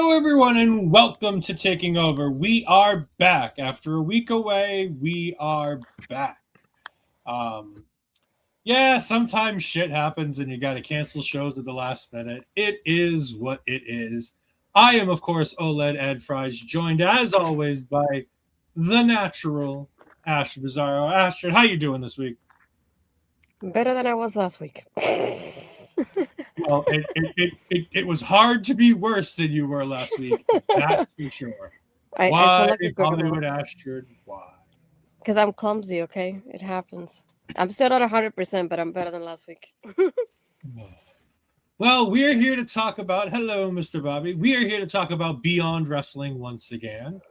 Hello, everyone, and welcome to Taking Over. We are back. After a week away, we are back. Sometimes shit happens and you got to cancel shows at the last minute. It is what it is. I am, of course, OLED Ed Fries, joined, as always, by the natural Astrid Bizarro. Astrid, how you doing this week? Better than I was last week. Well, it was hard to be worse than you were last week. That's for sure. I feel Why, like a Hollywood criminal Astrid? Why? because I'm clumsy. Okay, it happens. I'm still not 100%, but I'm better than last week. Well, we're here to talk about. Hello, Mr. Bobby. We are here to talk about Beyond Wrestling once again.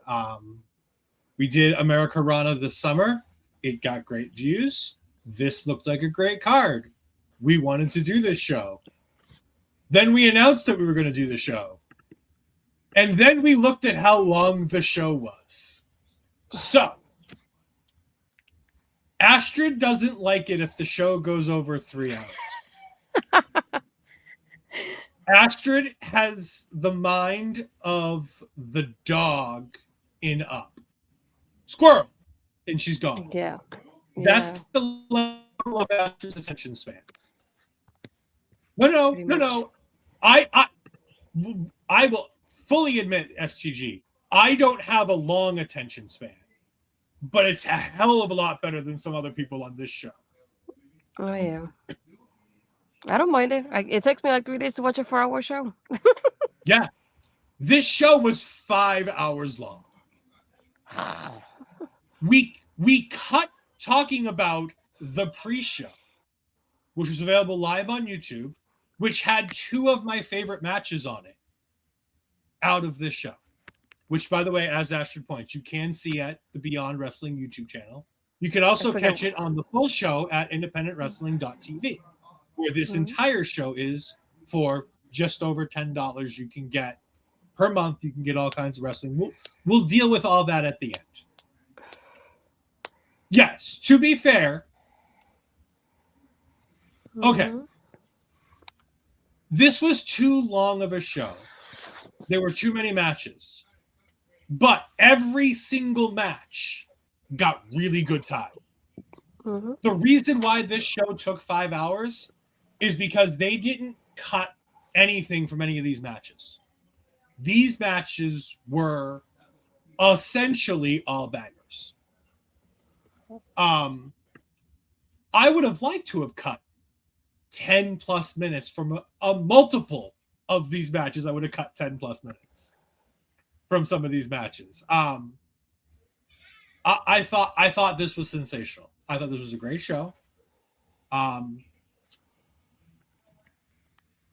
We did America Rana this summer. It got great views. This looked like a great card. We wanted to do this show. Then we announced that we were going to do the show. And then we looked at how long the show was. So, Astrid doesn't like it if the show goes over 3 hours. Astrid has the mind of the dog in Up. Squirrel! And she's gone. Yeah. That's the level of Astrid's attention span. No. I will fully admit, STG, I don't have a long attention span, but it's a hell of a lot better than some other people on this show. Oh yeah. I don't mind it. It takes me like 3 days to watch a 4-hour show. Yeah, this show was 5 hours long. We cut talking about the pre-show, which was available live on YouTube, which had 2 of my favorite matches on it out of this show, which, by the way, as Astrid points, you can see at the Beyond Wrestling YouTube channel. You can also catch it on the full show at independentwrestling.tv, where this entire show is for just over $10. You can get per month. You can get all kinds of wrestling. We'll deal with all that at the end. Yes, to be fair. Okay. This was too long of a show. There were too many matches. But every single match got really good time. The reason why this show took 5 hours is because they didn't cut anything from any of these matches. These matches were essentially all bangers. I would have liked to have cut 10 plus minutes from a multiple of these matches. I would have cut 10 plus minutes from some of these matches. I thought this was sensational. I thought this was a great show.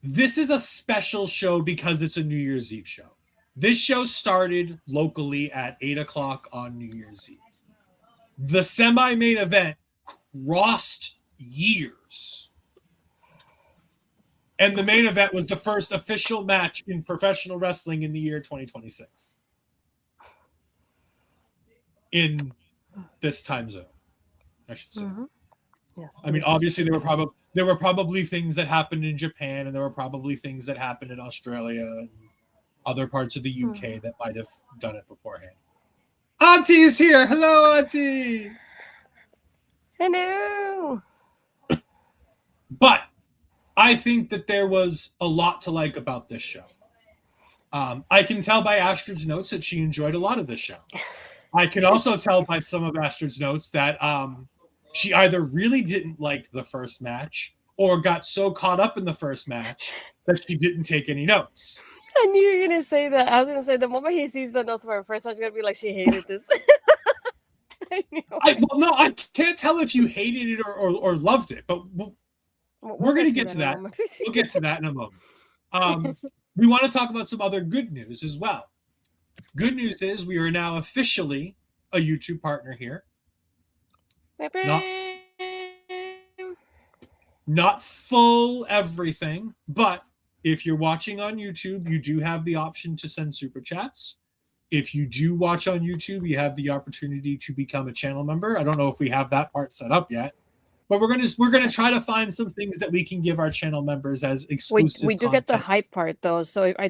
This is a special show because it's a New Year's Eve show. This show started locally at 8 o'clock on New Year's Eve. The semi-main event crossed years. And the main event was the first official match in professional wrestling in the year 2026. In this time zone, I should say. Yeah. I mean, obviously there were probably things that happened in Japan, and there were probably things that happened in Australia and other parts of the UK that might have done it beforehand. Auntie is here. Hello, Auntie. Hello. But I think that there was a lot to like about this show. I can tell by Astrid's notes that she enjoyed a lot of this show. I can also tell by some of Astrid's notes that she either really didn't like the first match or got so caught up in the first match that she didn't take any notes. I knew you were going to say that. I was going to say the moment he sees the notes for her first match, he's going to be like, she hated this. I knew. I can't tell if you hated it or loved it, but we're going to get to that. We'll get to that in a moment. We want to talk about some other good news as well. Good news is we are now officially a YouTube partner here. Not full everything, but if you're watching on YouTube, you do have the option to send super chats. If you do watch on YouTube, you have the opportunity to become a channel member. I don't know if we have that part set up yet, But we're gonna try to find some things that we can give our channel members as exclusive. We do get the hype part though. So I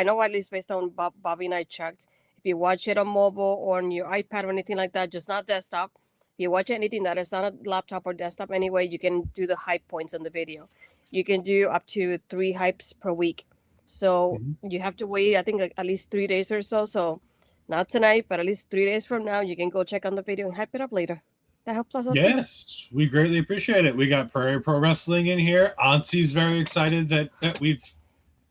know at least based on Bobby and I checked, if you watch it on mobile or on your iPad or anything like that, just not desktop. If you watch anything that is not a laptop or desktop anyway, you can do the hype points on the video. You can do up to 3 hypes per week. So you have to wait, I think, at least 3 days or so. So not tonight, but at least 3 days from now, you can go check on the video and hype it up later. That helps us out too. Yes, we greatly appreciate it. We got Prairie Pro Wrestling in here. Auntie's very excited that we've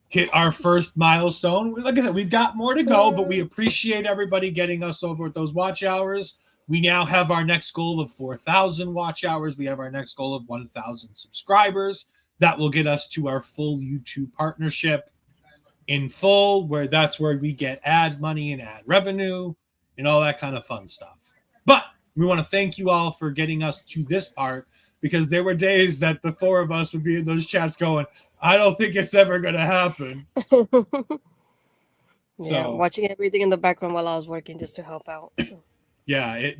hit our first milestone. Like I said, we've got more to go, but we appreciate everybody getting us over at those watch hours. We now have our next goal of 4,000 watch hours. We have our next goal of 1,000 subscribers. That will get us to our full YouTube partnership in full, where that's where we get ad money and ad revenue and all that kind of fun stuff. But we want to thank you all for getting us to this part, because there were days that the 4 of us would be in those chats going, I don't think it's ever going to happen. Yeah, watching everything in the background while I was working just to help out. So. Yeah,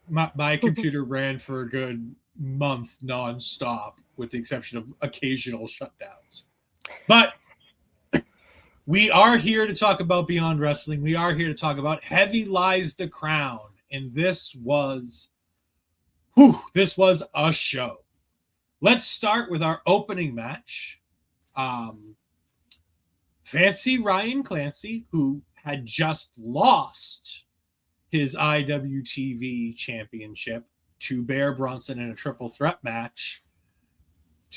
my computer ran for a good month nonstop, with the exception of occasional shutdowns. But we are here to talk about Beyond Wrestling. We are here to talk about Heavy Lies the Crown. And this was a show. Let's start with our opening match. Fancy Ryan Clancy, who had just lost his IWTV championship to Bear Bronson in a triple threat match.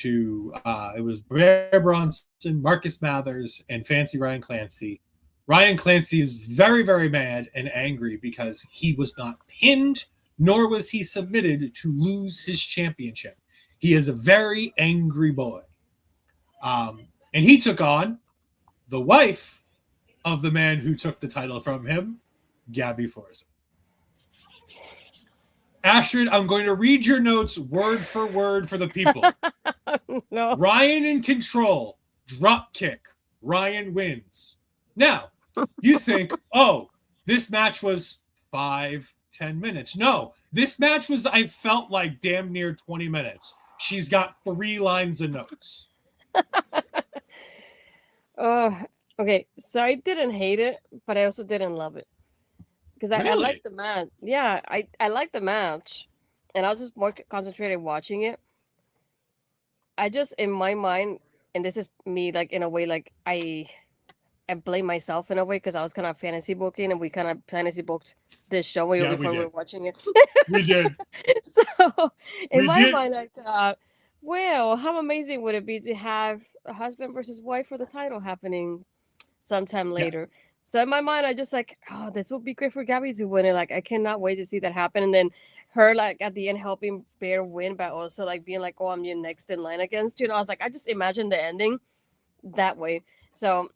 It was Bear Bronson, Marcus Mathers, and Fancy Ryan Clancy. Ryan Clancy is very, very mad and angry because he was not pinned, nor was he submitted to lose his championship. He is a very angry boy. And he took on the wife of the man who took the title from him, Gabby Forza. Astrid, I'm going to read your notes word for word for the people. No. Ryan in control. Drop kick. Ryan wins. Now, you think, oh, this match was 5-10 minutes. No, this match was, I felt like, damn near 20 minutes. She's got 3 lines of notes. Okay, so I didn't hate it, but I also didn't love it. Because I liked the match. Yeah, I liked the match. And I was just more concentrated watching it. I just, in my mind, and this is me, like, in a way, like, I blame myself in a way, because I was kind of fantasy booking, and we kind of fantasy booked this show before we were watching it. We did. So, in my mind, I thought, well, how amazing would it be to have a husband versus wife for the title happening sometime later? Yeah. So in my mind, I just like, oh, this would be great for Gabby to win it. Like, I cannot wait to see that happen. And then her, like, at the end helping Bear win, but also like being like, oh, I'm your next in line against you. And I was like, I just imagined the ending that way. So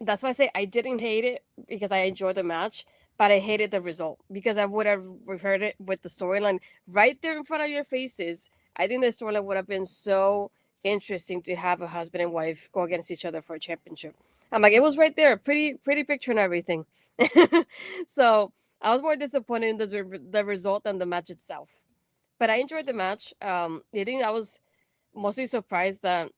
that's why I say I didn't hate it, because I enjoyed the match, but I hated the result, because I would have rehearsed it with the storyline right there in front of your faces. I think the storyline would have been so interesting to have a husband and wife go against each other for a championship. I'm like, it was right there, pretty picture and everything. So I was more disappointed in the result than the match itself. But I enjoyed the match. I think I was mostly surprised that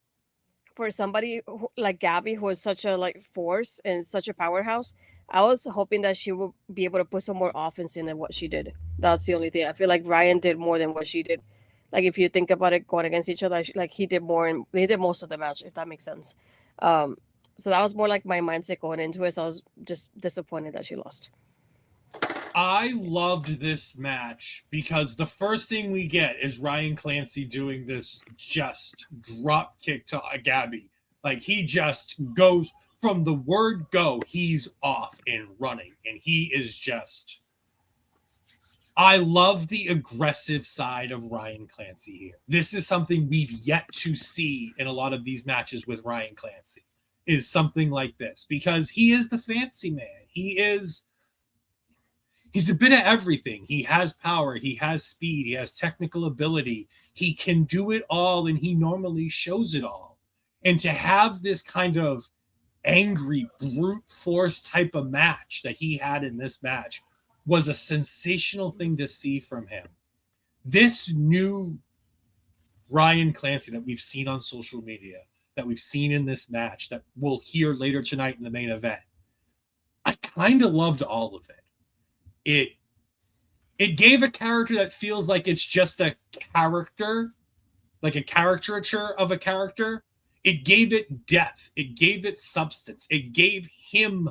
for somebody like Gabby, who is such a like force and such a powerhouse, I was hoping that she would be able to put some more offense in than what she did. That's the only thing. I feel like Ryan did more than what she did. Like, if you think about it, going against each other, like, he did more, and he did most of the match, if that makes sense. So that was more like my mindset going into it. So I was just disappointed that she lost. I loved this match because the first thing we get is Ryan Clancy doing this just drop kick to Gabby. Like, he just goes from the word go, he's off and running. And he is just... I love the aggressive side of Ryan Clancy here. This is something we've yet to see in a lot of these matches with Ryan Clancy, is something like this, because he is the fancy man. He's a bit of everything. He has power, he has speed, he has technical ability. He can do it all, and he normally shows it all. And to have this kind of angry, brute force type of match that he had in this match was a sensational thing to see from him. This new Ryan Clancy that we've seen on social media, that we've seen in this match, that we'll hear later tonight in the main event, I kind of loved all of it. It gave a character that feels like it's just a character, like a caricature of a character. It gave it depth. It gave it substance. It gave him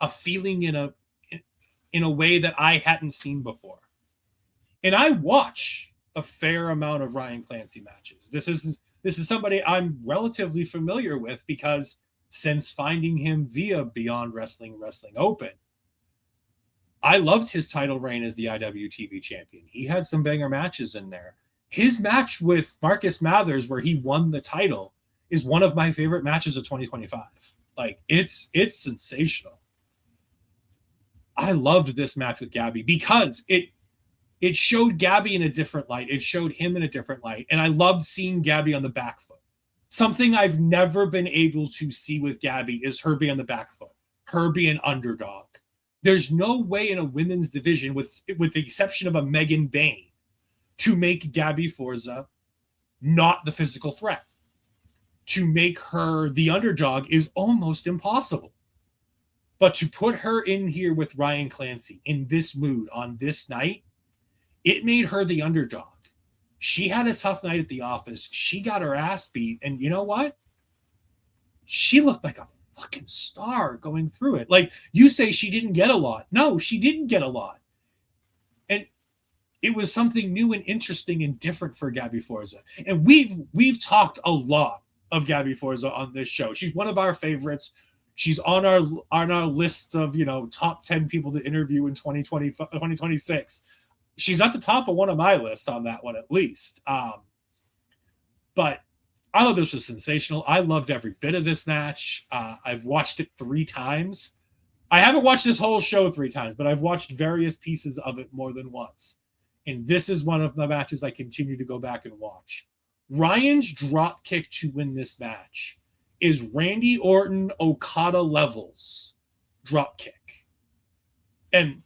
a feeling in a way that I hadn't seen before. And I watch a fair amount of Ryan Clancy matches. This is somebody I'm relatively familiar with because since finding him via Beyond Wrestling, Wrestling Open, I loved his title reign as the IWTV champion. He had some banger matches in there. His match with Marcus Mathers, where he won the title, is one of my favorite matches of 2025. Like, it's sensational. I loved this match with Gabby because it showed Gabby in a different light. It showed him in a different light. And I loved seeing Gabby on the back foot. Something I've never been able to see with Gabby is her being on the back foot, her being an underdog. There's no way in a women's division, with the exception of a Megan Bayne, to make Gabby Forza not the physical threat. To make her the underdog is almost impossible. But to put her in here with Ryan Clancy in this mood on this night, it made her the underdog. She had a tough night at the office. She got her ass beat. And you know what? She looked like a fucking star going through it. Like, you say she didn't get a lot. No, she didn't get a lot. And it was something new and interesting and different for Gabby Forza. And we've talked a lot of Gabby Forza on this show. She's one of our favorites. She's on our list of, top 10 people to interview in 2026. She's at the top of one of my lists on that one, at least. But I thought this was sensational. I loved every bit of this match. I've watched it 3 times. I haven't watched this whole show 3 times, but I've watched various pieces of it more than once. And this is one of the matches I continue to go back and watch. Ryan's drop kick to win this match is Randy Orton Okada levels drop kick. And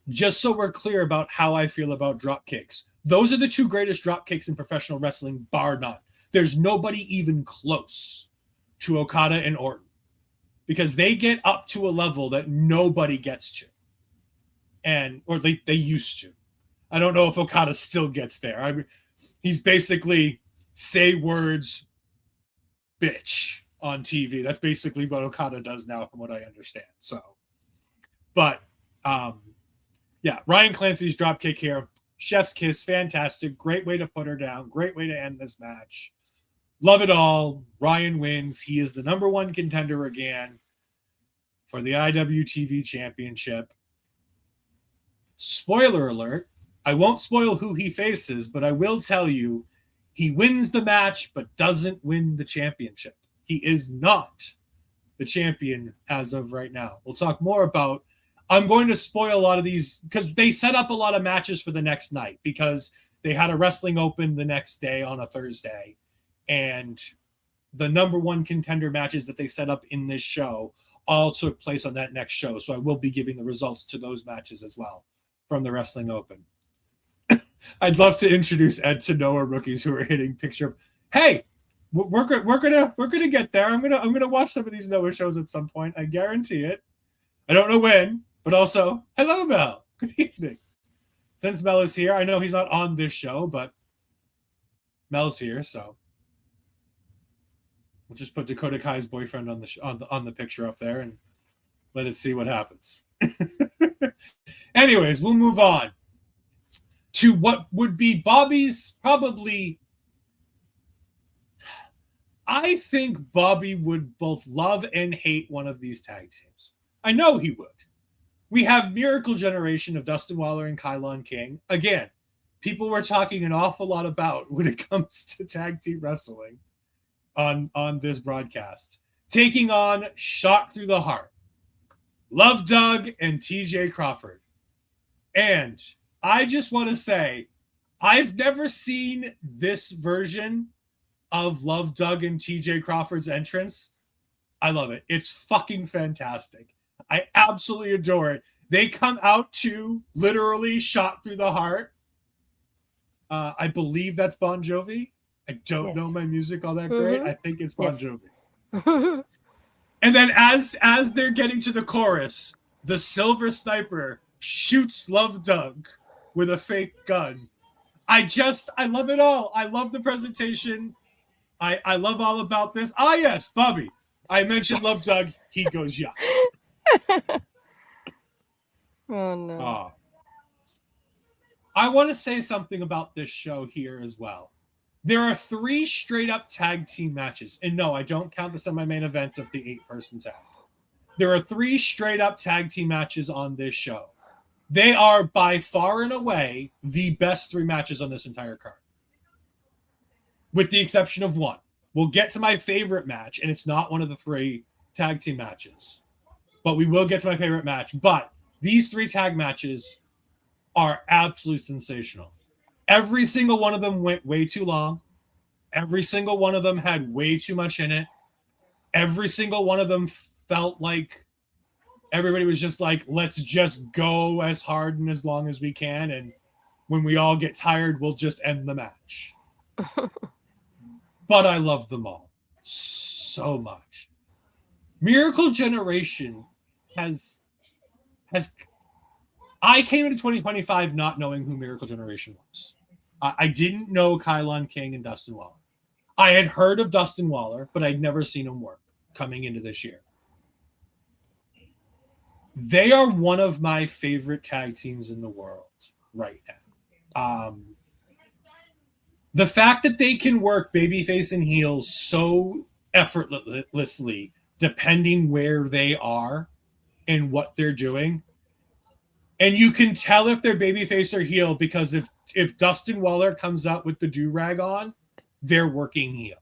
just so we're clear about how I feel about drop kicks, those are the 2 greatest drop kicks in professional wrestling, bar none. There's nobody even close to Okada and Orton because they get up to a level that nobody gets to. Or they used to. I don't know if Okada still gets there. I mean, he's basically say words, bitch on TV. That's basically what Okada does now, from what I understand. So, but yeah, Ryan Clancy's dropkick here, chef's kiss, fantastic, great way to put her down, great way to end this match. Love it all. Ryan wins. He is the number 1 contender again for the IWTV Championship. Spoiler alert. I won't spoil who he faces, but I will tell you he wins the match but doesn't win the championship. He is not the champion as of right now. We'll talk more about. I'm going to spoil a lot of these because they set up a lot of matches for the next night because they had a wrestling open the next day on a Thursday. And the number 1 contender matches that they set up in this show all took place on that next show. So I will be giving the results to those matches as well from the Wrestling Open. I'd love to introduce Ed to Noah rookies who are hitting picture. Hey, we're gonna get there. I'm gonna watch some of these Noah shows at some point. I guarantee it. I don't know when, but also hello, Mel. Good evening. Since Mel is here, I know he's not on this show, but Mel's here, so we'll just put Dakota Kai's boyfriend on the picture up there and let it see what happens. Anyways, we'll move on to what would be Bobby's probably. I think Bobby would both love and hate one of these tag teams. I know he would. We have Miracle Generation of Dustin Waller and Kylon King. Again, people we're talking an awful lot about when it comes to tag team wrestling on this broadcast. Taking on Shot Through the Heart, Love Doug and TJ Crawford. And I just want to say, I've never seen this version of Love Doug and TJ Crawford's entrance. I love it. It's fucking fantastic. I absolutely adore it. They come out to literally Shot Through the Heart. I believe that's Bon Jovi. I don't know my music all that great. I think it's Bon Jovi. And then as they're getting to the chorus, the Silver Sniper shoots Love Doug with a fake gun. I love it all. I love the presentation. I love all about this. Ah, yes, Bobby. I mentioned Love Doug. He goes, yeah. Oh, no. I want to say something about this show here as well. There are 3 straight-up tag team matches. And no, I don't count the semi-main event of the 8-person tag. There are 3 straight-up tag team matches on this show. They are by far and away the best 3 matches on this entire card. With the exception of one. We'll get to my favorite match, and it's not one of the 3 tag team matches. But we will get to my favorite match. But these 3 tag matches are absolutely sensational. Every single one of them went way too long. Every single one of them had way too much in it. Every single one of them felt like everybody was just like, let's just go as hard and as long as we can. And when we all get tired, we'll just end the match. But I love them all so much. Miracle Generation has I came into 2025 not knowing who Miracle Generation was. I didn't know Kylon King and Dustin Waller. I had heard of Dustin Waller, but I'd never seen him work coming into this year. They are one of my favorite tag teams in the world right now. The fact that they can work babyface and heels so effortlessly, depending where they are and what they're doing. And you can tell if they're babyface or heel because if Dustin Waller comes out with the do-rag on, they're working heel.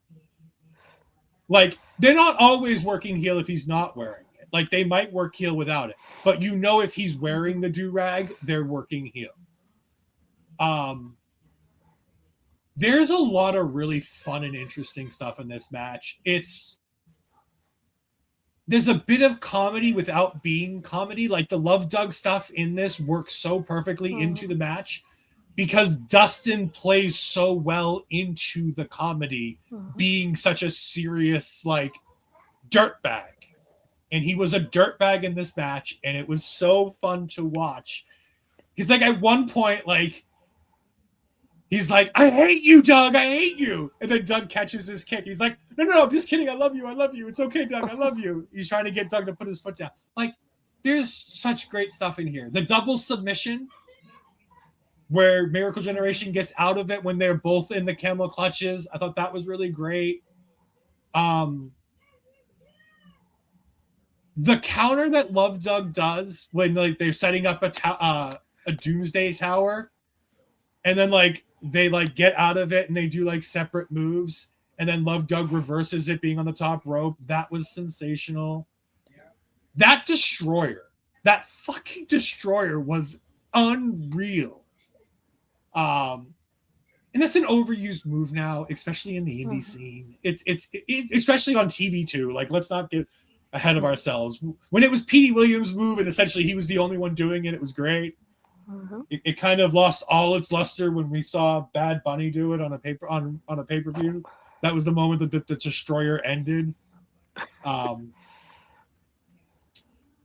Like, they're not always working heel if he's not wearing it. Like, they might work heel without it. But you know if he's wearing the do-rag, they're working heel. There's a lot of really fun and interesting stuff in this match. There's a bit of comedy without being comedy. Like the Love Doug stuff in this works so perfectly into the match because Dustin plays so well into the comedy, being such a serious, like, dirtbag. And he was a dirtbag in this match, and it was so fun to watch. He's like, at one point, like, he's like, I hate you, Doug. I hate you. And then Doug catches his kick. He's like, no, I'm just kidding. I love you. I love you. It's okay, Doug. I love you. He's trying to get Doug to put his foot down. Like, there's such great stuff in here. The double submission where Miracle Generation gets out of it when they're both in the camel clutches. I thought that was really great. The counter that Love Doug does when, like, they're setting up a Doomsday Tower and then, like, they, like, get out of it and they do, like, separate moves. And then Love Doug reverses it being on the top rope. That was sensational. That destroyer, that fucking destroyer was unreal. And that's an overused move now, especially in the indie scene. It's especially on TV too. Like, let's not get ahead of ourselves. When it was Petey Williams' move and essentially he was the only one doing it, it was great. It kind of lost all its luster when we saw Bad Bunny do it on a pay-per-view. That was the moment that the destroyer ended. Well,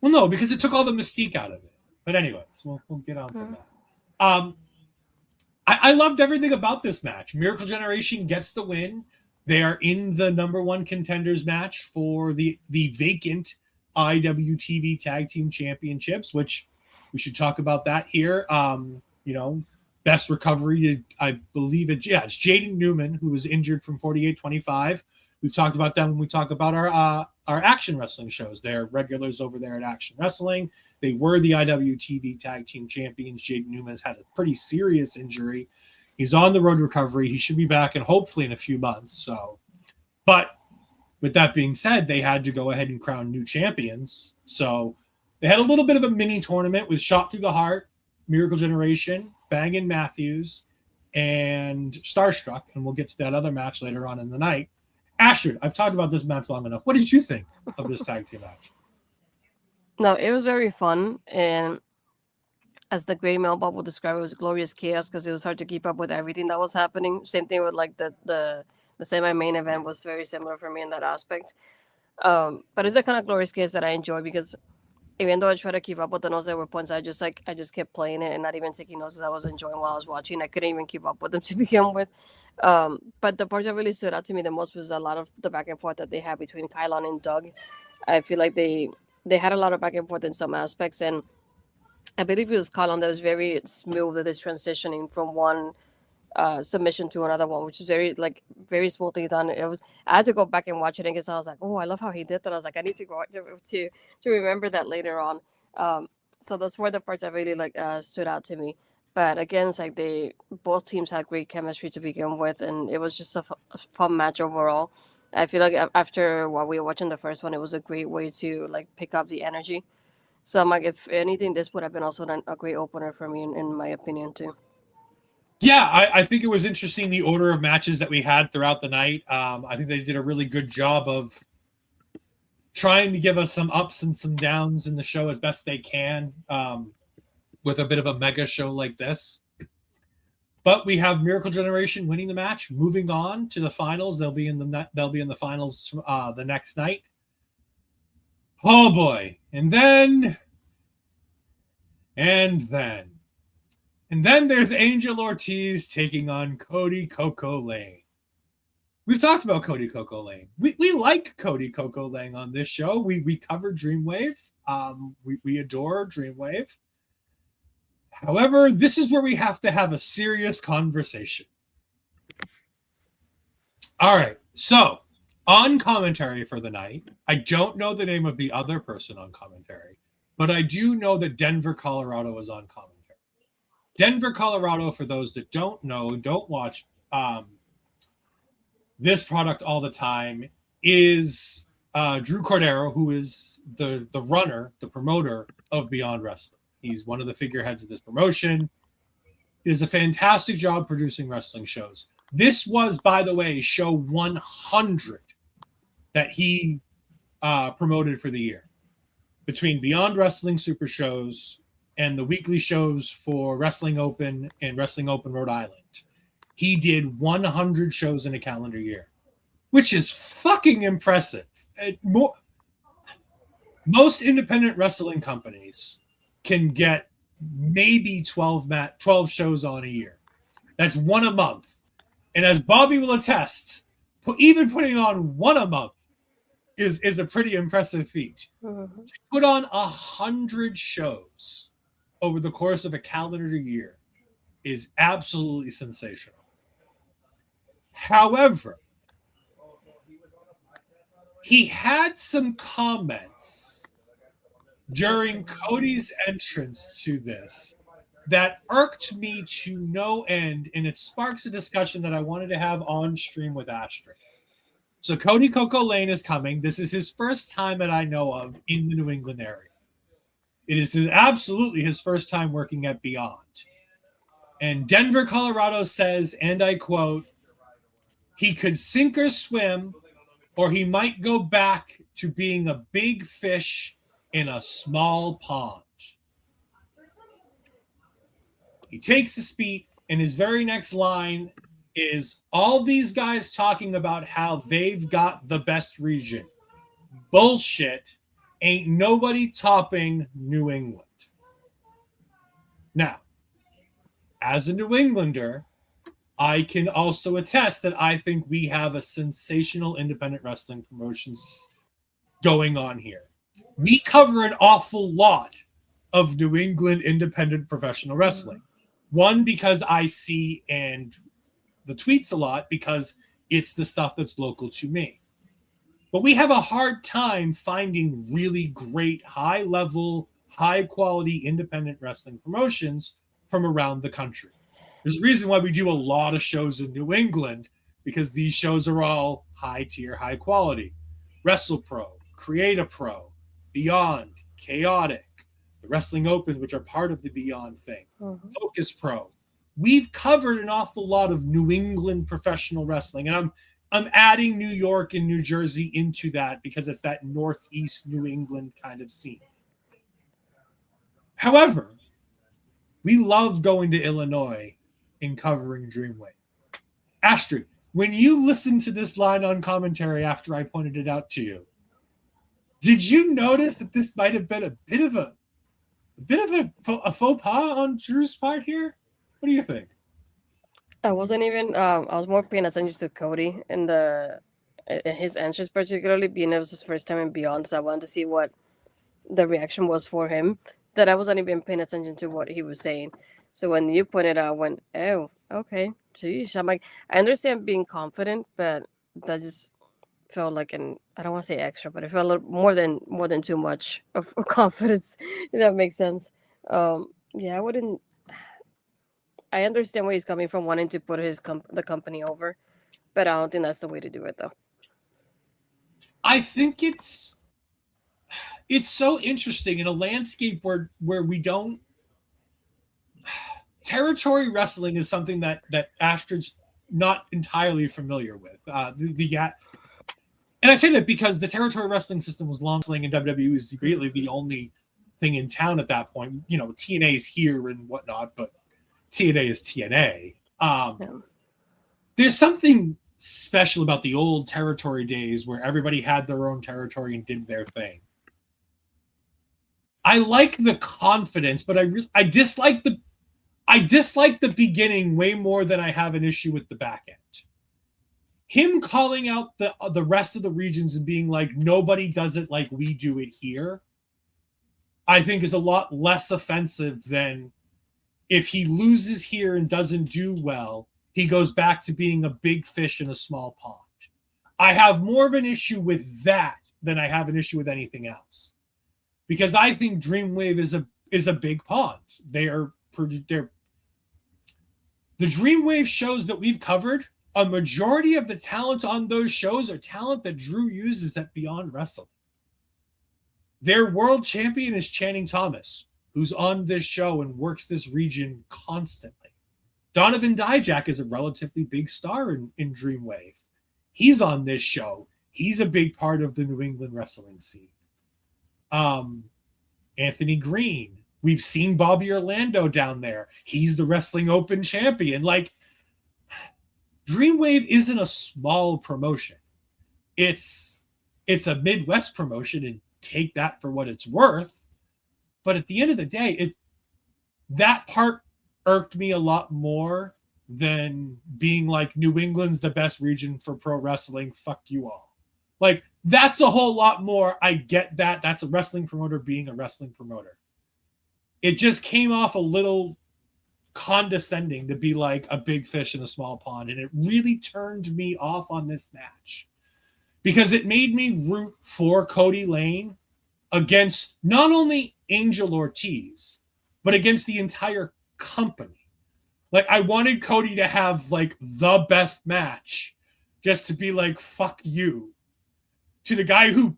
no, because it took all the mystique out of it. But anyways, we'll get on to that. I loved everything about this match. Miracle Generation gets the win. They are in the #1 contenders match for the vacant IWTV Tag Team Championships, which we should talk about that here. Best recovery, I believe it's Jaden Newman, who was injured from 48-25. We've talked about them when we talk about our Action Wrestling shows. They're regulars over there at Action Wrestling. They were the IWTV Tag Team Champions. Jaden Newman's had a pretty serious injury. He's on the road to recovery. He should be back and hopefully in a few months. So, but with that being said, they had to go ahead and crown new champions. So they had a little bit of a mini tournament with Shot Through the Heart, Miracle Generation, Bangin' Matthews, and Starstruck. And we'll get to that other match later on in the night. Astrid, I've talked about this match long enough. What did you think of this tag team match? No, it was very fun. And as the gray mail Bob would describe, it was glorious chaos because it was hard to keep up with everything that was happening. Same thing with like the semi-main event was very similar for me in that aspect. But it's the kind of glorious chaos that I enjoy because even though I try to keep up with the notes, there were points I just kept playing it and not even taking notes as I was enjoying while I was watching. I couldn't even keep up with them to begin with. But the part that really stood out to me the most was a lot of the back and forth that they had between Kylon and Doug. I feel like they had a lot of back and forth in some aspects, and I believe it was Kylon that was very smooth with his transitioning from one submission to another one, which is very smoothly done. It was I had to go back and watch it because I was like, oh, I love how he did that. I was like, I need to go to remember that later on. So those were the parts that really stood out to me. But again, it's like both teams had great chemistry to begin with, and it was just a fun match overall. I feel like after while we were watching the first one, it was a great way to like pick up the energy. So I'm like, if anything, this would have been also a great opener for me, in my opinion, too. Yeah, I think it was interesting the order of matches that we had throughout the night. I think they did a really good job of trying to give us some ups and some downs in the show as best they can with a bit of a mega show like this. But we have Miracle Generation winning the match, moving on to the finals. They'll be in the finals the next night. Oh boy! And then there's Angel Ortiz taking on Cody Coco Lane. We've talked about Cody Coco Lane. We like Cody Coco Lane on this show. We covered Dreamwave. We adore Dreamwave. However, this is where we have to have a serious conversation. All right. So, on commentary for the night, I don't know the name of the other person on commentary, but I do know that Denver, Colorado is on commentary. Denver, Colorado, for those that don't know, don't watch this product all the time, is Drew Cordero, who is the runner, the promoter of Beyond Wrestling. He's one of the figureheads of this promotion. He does a fantastic job producing wrestling shows. This was, by the way, show 100 that he promoted for the year. Between Beyond Wrestling Super Shows and the weekly shows for Wrestling Open and Wrestling Open Rhode Island, he did 100 shows in a calendar year, which is fucking impressive. Most independent wrestling companies can get maybe 12 shows on a year. That's one a month. And as Bobby will attest, even putting on one a month is a pretty impressive feat. Mm-hmm. To put on 100 shows over the course of a calendar year is absolutely sensational. However, he had some comments during Cody's entrance to this that irked me to no end, and it sparks a discussion that I wanted to have on stream with Astrid. So Cody Coco Lane is coming. This is his first time that I know of in the New England area. It is absolutely his first time working at Beyond. And Denver, Colorado says, and I quote, he could sink or swim, or he might go back to being a big fish in a small pond. He takes a speech, and his very next line is all these guys talking about how they've got the best region. Bullshit. Ain't nobody topping New England. Now, as a New Englander, I can also attest that I think we have a sensational independent wrestling promotions going on here. We cover an awful lot of New England independent professional wrestling. One, because I see and the tweets a lot because it's the stuff that's local to me. But we have a hard time finding really great, high-level, high-quality independent wrestling promotions from around the country. There's a reason why we do a lot of shows in New England, because these shows are all high-tier, high-quality. WrestlePro, Create-A-Pro, Beyond, Chaotic, the Wrestling Open, which are part of the Beyond thing, Focus Pro. We've covered an awful lot of New England professional wrestling, and I'm adding New York and New Jersey into that because it's that Northeast New England kind of scene. However, We love going to Illinois and covering Dreamwave. Astrid, when you listened to this line on commentary after I pointed it out to you, did you notice that this might have been a bit of a faux pas on Drew's part here? What do you think? I wasn't even. I was more paying attention to Kody and his answers, particularly being it was his first time in Beyond. So I wanted to see what the reaction was for him. That I wasn't even paying attention to what he was saying. So when you pointed out, I went, "Oh, okay, geez." I'm like, I understand being confident, but that just felt like I don't want to say extra, but it felt a little more than too much of confidence. If that makes sense. Yeah, I wouldn't. I understand where he's coming from, wanting to put the company over, but I don't think that's the way to do it, though. I think it's so interesting in a landscape where we don't. Territory wrestling is something that Astrid's not entirely familiar with. And I say that because the territory wrestling system was long-lasting, and WWE was really the only thing in town at that point. You know, TNA is here and whatnot, but TNA is TNA. There's something special about the old territory days where everybody had their own territory and did their thing. I like the confidence, but I dislike the beginning way more than I have an issue with the back end. Him calling out the rest of the regions and being like, nobody does it like we do it here, I think is a lot less offensive than if he loses here and doesn't do well, he goes back to being a big fish in a small pond. I have more of an issue with that than I have an issue with anything else. Because I think Dreamwave is a big pond. The Dreamwave shows that we've covered, a majority of the talent on those shows are talent that Drew uses at Beyond Wrestling. Their world champion is Channing Thomas, who's on this show and works this region constantly. Donovan Dijak is a relatively big star in Dreamwave. He's on this show. He's a big part of the New England wrestling scene. Anthony Greene. We've seen Bobby Orlando down there. He's the Wrestling Open champion. Like, Dreamwave isn't a small promotion. It's a Midwest promotion, and take that for what it's worth. But at the end of the day, that part irked me a lot more than being like, New England's the best region for pro wrestling. Fuck you all. Like, that's a whole lot more. I get that. That's a wrestling promoter being a wrestling promoter. It just came off a little condescending to be like a big fish in a small pond. And it really turned me off on this match because it made me root for Kody Lane against not only Angel Ortiz, but against the entire company. Like, I wanted Kody to have like the best match just to be like, fuck you to the guy who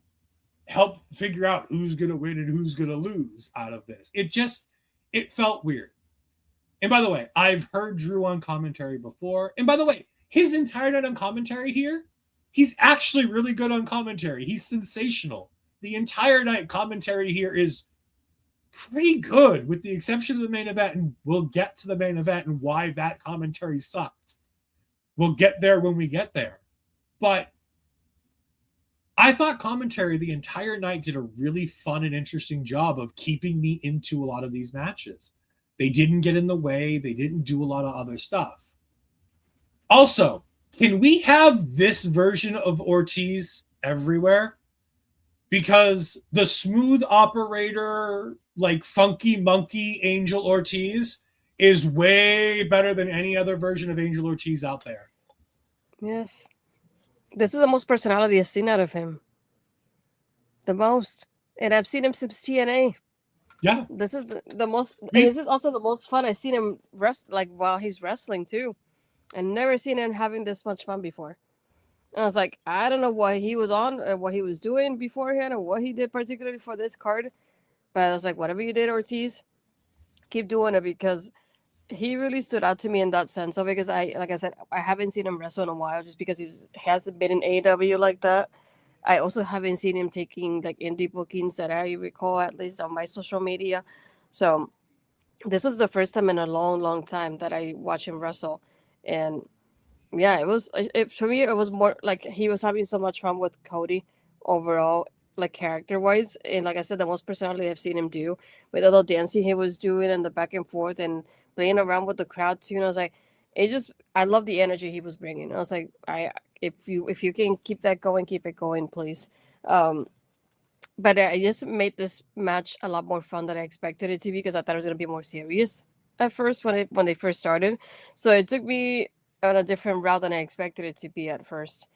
helped figure out who's going to win and who's going to lose out of this. It felt weird. And by the way, I've heard Drew on commentary before. And by the way, his entire night on commentary here, he's actually really good on commentary. He's sensational. The entire night commentary here is pretty good, with the exception of the main event. And we'll get to the main event and why that commentary sucked. We'll get there when we get there. But I thought commentary the entire night did a really fun and interesting job of keeping me into a lot of these matches. They didn't get in the way. They didn't do a lot of other stuff. Also, can we have this version of Ortiz everywhere? Because the smooth operator, like funky monkey Angel Ortiz is way better than any other version of Angel Ortiz out there. Yes. This is the most personality I've seen out of him. The most. And I've seen him since TNA. Yeah. This is the most. This is also the most fun I've seen him while he's wrestling too. I've never seen him having this much fun before. And I was like, I don't know what he was on, or what he was doing beforehand, or what he did particularly for this card. But I was like, whatever you did, Ortiz, keep doing it, because he really stood out to me in that sense. So because like I said, I haven't sí him wrestle in a while, just because he hasn't been in AEW like that. I also haven't seen him taking like indie bookings that I recall, at least on my social media. So This was the first time in a long, long time that I watched him wrestle, and yeah, it was. For me, it was more like he was having so much fun with Kody overall, like character wise, and like I said, the most personality I've seen him do with all the dancing he was doing and the back and forth and playing around with the crowd too. And I was like, it just, I love the energy he was bringing. I was like, if you can keep that going, keep it going, please. Um, but it just made this match a lot more fun than I expected it to be because I thought it was gonna be more serious at first when they first started. So it took me on a different route than I expected it to be at first.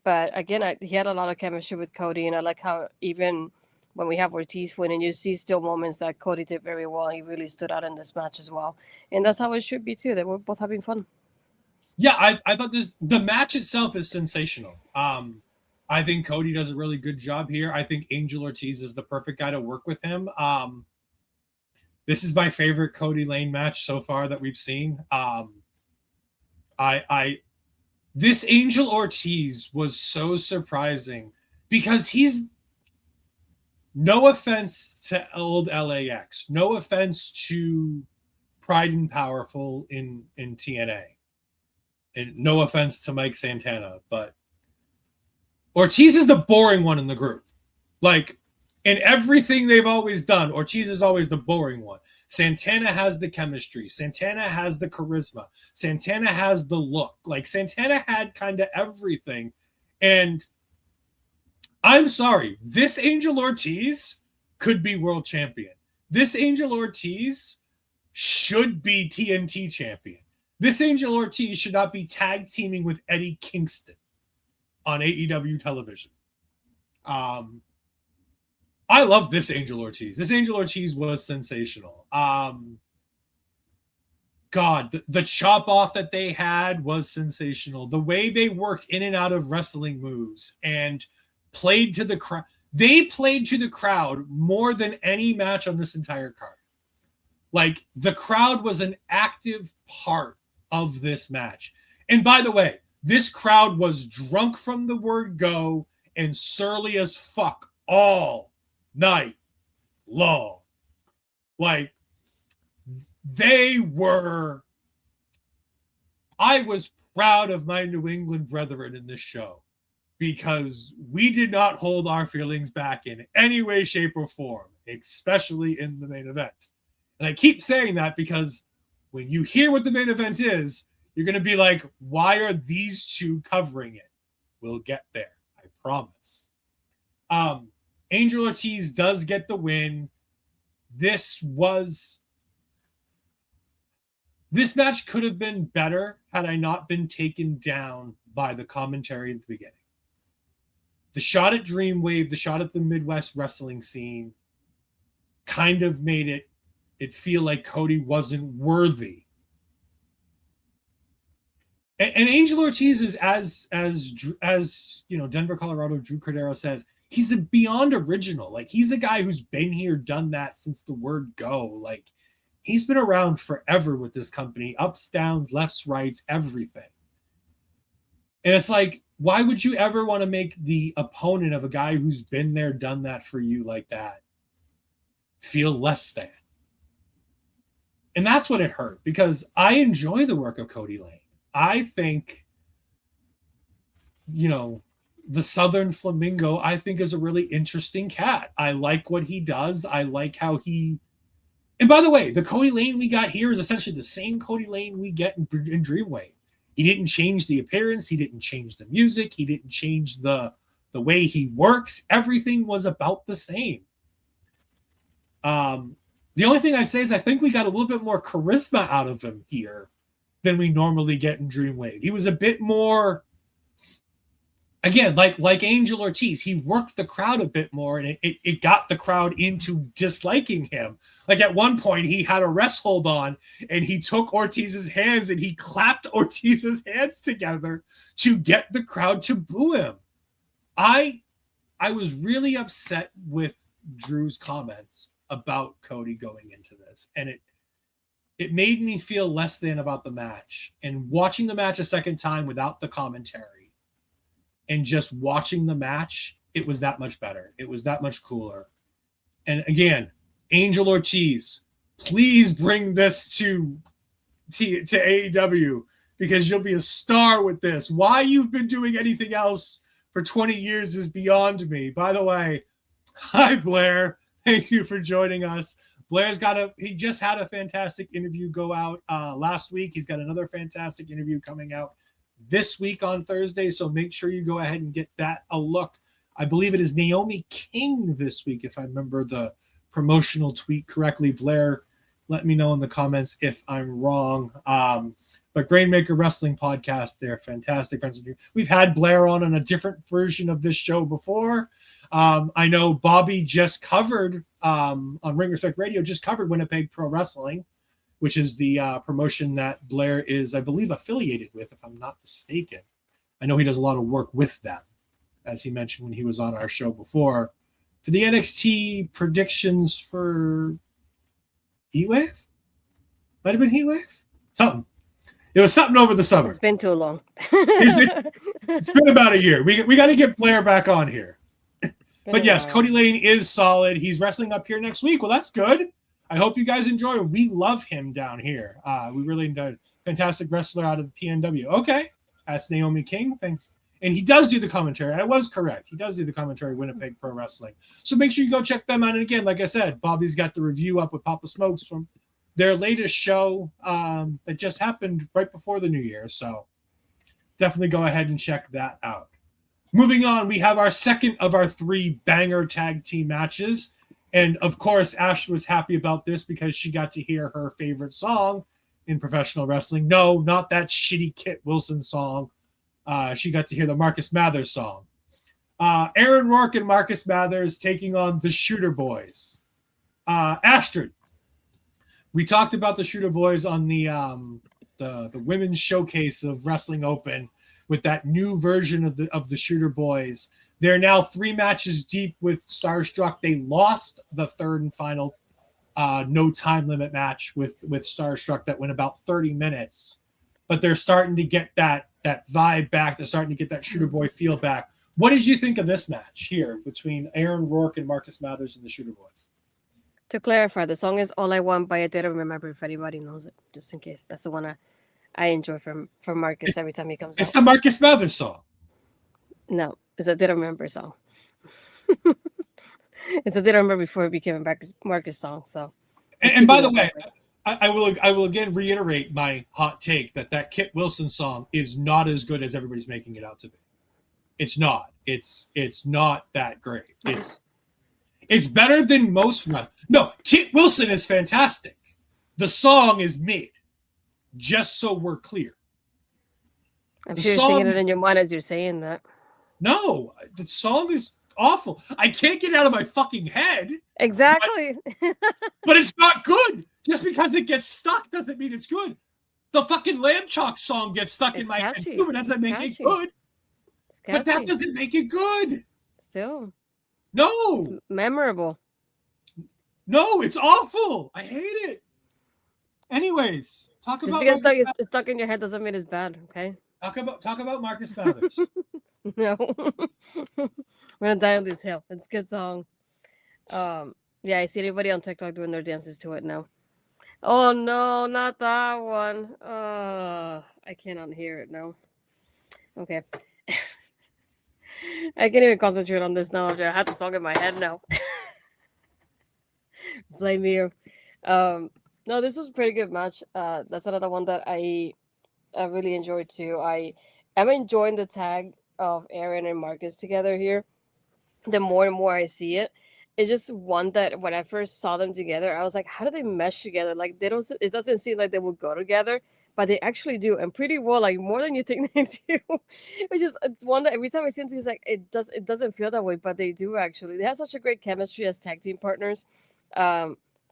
But again, he had a lot of chemistry with Kody, and I like how even when we have Ortiz win, and you see still moments that Kody did very well. He really stood out in this match as well, and that's how it should be too. That we're both having fun. Yeah, I thought the match itself is sensational. I think Kody does a really good job here. I think Angel Ortiz is the perfect guy to work with him. This is my favorite Kody Laynie match so far that we've seen. This Angel Ortiz was so surprising because he's, no offense to old LAX, no offense to Pride and Powerful in TNA, and no offense to Mike Santana, but Ortiz is the boring one in the group. Like, in everything they've always done, Ortiz is always the boring one. Santana has the chemistry. Santana has the charisma. Santana has the look. Like, Santana had kind of everything. And I'm sorry, this Angel Ortiz could be world champion. This Angel Ortiz should be TNT champion. This Angel Ortiz should not be tag teaming with Eddie Kingston on AEW television. I love this Angel Ortiz. This Angel Ortiz was sensational. God, the chop off that they had was sensational. The way they worked in and out of wrestling moves and played to the crowd. They played to the crowd more than any match on this entire card. Like, the crowd was an active part of this match. And by the way, this crowd was drunk from the word go and surly as fuck all night long. Like, they were, I was proud of my New England brethren in this show because we did not hold our feelings back in any way, shape, or form, especially in the main event. And I keep saying that because when you hear what the main event is, you're going to be like, why are these two covering it? We'll get there. I promise. Angel Ortiz does get the win. This match could have been better had I not been taken down by the commentary at the beginning. The shot at Dreamwave, the shot at the Midwest wrestling scene kind of made it feel like Kody wasn't worthy. And Angel Ortiz is, as you know, Denver, Colorado, Drew Cordero says, he's a beyond original. Like, he's a guy who's been here, done that since the word go. Like, he's been around forever with this company, ups, downs, lefts, rights, everything. And it's like, why would you ever want to make the opponent of a guy who's been there, done that for you like that feel less than? And that's what it hurt, because I enjoy the work of Kody Laynie. I think, you know, the Southern Flamingo, I think, is a really interesting cat. I like what he does. I like how he... And by the way, the Kody Laynie we got here is essentially the same Kody Laynie we get in Dreamwave. He didn't change the appearance. He didn't change the music. He didn't change the way he works. Everything was about the same. The only thing I'd say is I think we got a little bit more charisma out of him here than we normally get in Dreamwave. He was a bit more, again, like Angel Ortiz. He worked the crowd a bit more, and it got the crowd into disliking him. Like, at one point, he had a rest hold on, and he took Ortiz's hands, and he clapped Ortiz's hands together to get the crowd to boo him. I was really upset with Drew's comments about Kody going into this, and it made me feel less than about the match. And watching the match a second time without the commentary and just watching the match, it was that much better. It was that much cooler. And again, Angel Ortiz please bring this to AEW because you'll be a star with this. Why you've been doing anything else for 20 years is beyond me. By the way, hi, Blair. Thank you for joining us. Blair's he just had a fantastic interview go out last week. He's got another fantastic interview coming out this week on Thursday. So make sure you go ahead and get that a look. I believe it is Naomi King this week, if I remember the promotional tweet correctly. Blair, let me know in the comments if I'm wrong. But Grainmaker Wrestling Podcast, they're fantastic friends. We've had Blair on a different version of this show before. I know Bobby just covered on Ring Respect Radio, just covered Winnipeg Pro Wrestling, which is the promotion that Blair is, I believe, affiliated with, if I'm not mistaken. I know he does a lot of work with them, as he mentioned when he was on our show before. For the NXT predictions for Heatwave? Might have been Heatwave? Something. It was something over the summer. It's been too long. It's been about a year. We got to get Blair back on here. But yes, Cody Lane is solid. He's wrestling up here next week. Well, that's good. I hope you guys enjoy it. We love him down here. We really enjoyed fantastic wrestler out of the PNW. Okay. That's Naomi King. Thanks. And he does do the commentary. I was correct. He does do the commentary, Winnipeg Pro Wrestling. So make sure you go check them out. And again, like I said, Bobby's got the review up with Papa Smokes from their latest show that just happened right before the new year. So definitely go ahead and check that out. Moving on, we have our second of our 3 banger tag team matches. And of course, Ash was happy about this because she got to hear her favorite song in professional wrestling. No, not that shitty Kit Wilson song. She got to hear the Marcus Mathers song. Aaron Rourke and Marcus Mathers taking on the Shooter Boys. Astrid, we talked about the Shooter Boys on the women's showcase of Wrestling Open with that new version of the Shooter Boys. They're now 3 matches deep with Starstruck. They lost the third and final no time limit match with Starstruck that went about 30 minutes. But they're starting to get that vibe back. They're starting to get that Shooter Boy feel back. What did you think of this match here between Aaron Rourke and Marcus Mathers and the Shooter Boys? To clarify, the song is All I Want by I Didn't Remember, if anybody knows it, just in case. That's the one I enjoy from Marcus every time he comes out. It's the Marcus Mathers song. No, it's a Didn't Remember song. It's a Didn't Remember before it became a Marcus song. So, and by the way, I will again reiterate my hot take that Kit Wilson song is not as good as everybody's making it out to be. It's not. It's not that great. It's better than most. No, Kit Wilson is fantastic. The song is mid. Just so we're clear. I'm sure you're singing it in your mind as you're saying that. No, the song is awful. I can't get it out of my fucking head. Exactly. But it's not good. Just because it gets stuck doesn't mean it's good. The fucking Lamb Chop song gets stuck in my head too, but that doesn't make it good. But that doesn't make it good. Still. No. It's memorable. No, it's awful. I hate it. Anyways, talk about just because it's stuck in your head doesn't mean it's bad, okay? Talk about Marcus Mathers. No. We're gonna die on this hill. It's a good song. Yeah, I see everybody on TikTok doing their dances to it now. Oh no, not that one. I cannot hear it now. Okay. I can't even concentrate on this now. I had the song in my head now. Blame you. No, this was a pretty good match. That's another one that I really enjoyed too. I am enjoying the tag of Aaron and Marcus together here. The more and more I see it, it's just one that when I first saw them together, I was like, how do they mesh together? Like it doesn't seem like they will go together, but they actually do, and pretty well, like more than you think they do. Which is one that every time I see them, it's like it doesn't feel that way, but they do actually. They have such a great chemistry as tag team partners.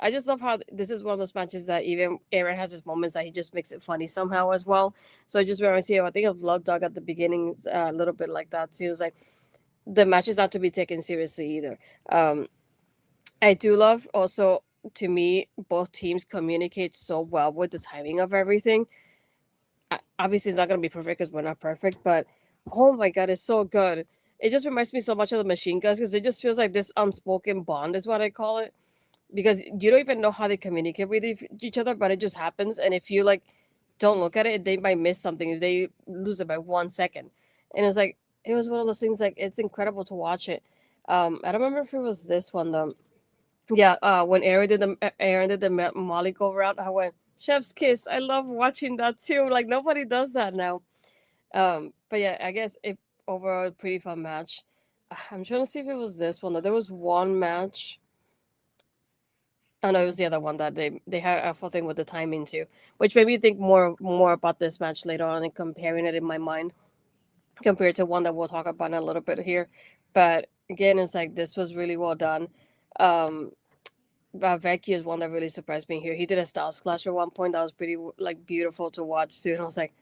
I just love how this is one of those matches that even Aaron has his moments that he just makes it funny somehow as well. So I just remember seeing, I think of Love Dog at the beginning, a little bit like that too. It was like the match is not to be taken seriously either. I do love also, to me, both teams communicate so well with the timing of everything. Obviously, it's not going to be perfect because we're not perfect, but oh my God, it's so good. It just reminds me so much of the Machine Guns because it just feels like this unspoken bond is what I call it. because you don't even know how they communicate with each other, but it just happens. And if you like don't look at it, they might miss something if they lose it by 1 second. And it's like it was one of those things like it's incredible to watch it. I don't remember if it was this one though. Yeah, when Aaron did the Molly go around, I went chef's kiss. I love watching that too. Like nobody does that now. But yeah, I guess if overall a pretty fun match. I'm trying to see if it was this one. There was one match. Oh no, it was the other one that they had a full thing with the timing too, which made me think more about this match later on and comparing it in my mind compared to one that we'll talk about in a little bit here. But again, it's like this was really well done. Vecchio is one that really surprised me here. He did a Styles Clash at one point that was pretty like beautiful to watch too, and I was like,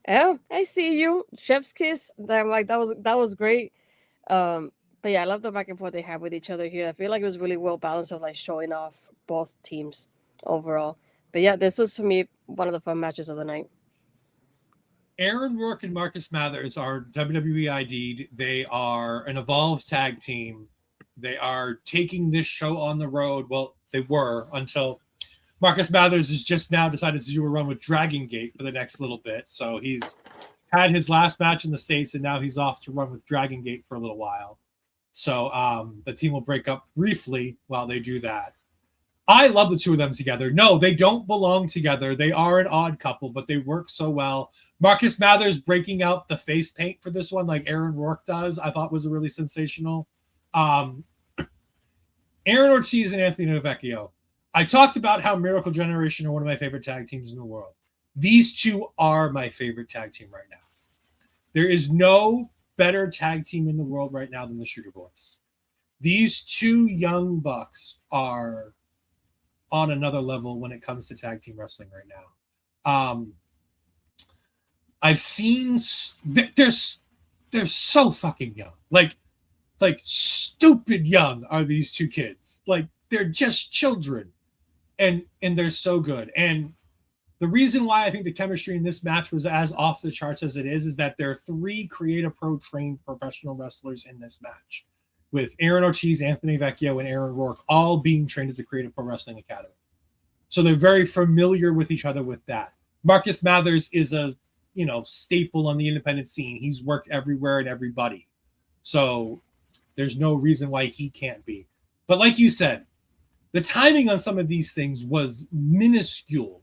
"Oh, I see you, Chef's kiss." I'm like, that was great. But yeah, I love the back and forth they have with each other here. I feel like it was really well balanced of like showing off both teams overall. But yeah, this was for me one of the fun matches of the night. Aaron Rourke and Marcus Mathers are WWE ID'd. They are an evolved tag team. They are taking this show on the road. Well, they were until Marcus Mathers has just now decided to do a run with Dragon Gate for the next little bit. So he's had his last match in the States, and now he's off to run with Dragon Gate for a little while. So the team will break up briefly while they do that. I love the two of them together. No, they don't belong together. They are an odd couple, but they work so well. Marcus Mathers breaking out the face paint for this one like Aaron Rourke does, I thought was really sensational. Aaron Ortiz and Anthony Vecchio. I talked about how Miracle Generation are one of my favorite tag teams in the world. These two are my favorite tag team right now. There is no better tag team in the world right now than the Shooter Boys. These two young bucks are on another level when it comes to tag team wrestling right now. I've seen they're so fucking young, like stupid young are these two kids. Like they're just children, and they're so good. And the reason why I think the chemistry in this match was as off the charts as it is that there are 3 Creative Pro trained professional wrestlers in this match, with Aaron Ortiz, Anthony Vecchio, and Aaron Rourke all being trained at the Creative Pro Wrestling Academy. So they're very familiar with each other with that. Marcus Mathers is a staple on the independent scene. He's worked everywhere and everybody. So there's no reason why he can't be. But like you said, the timing on some of these things was minuscule.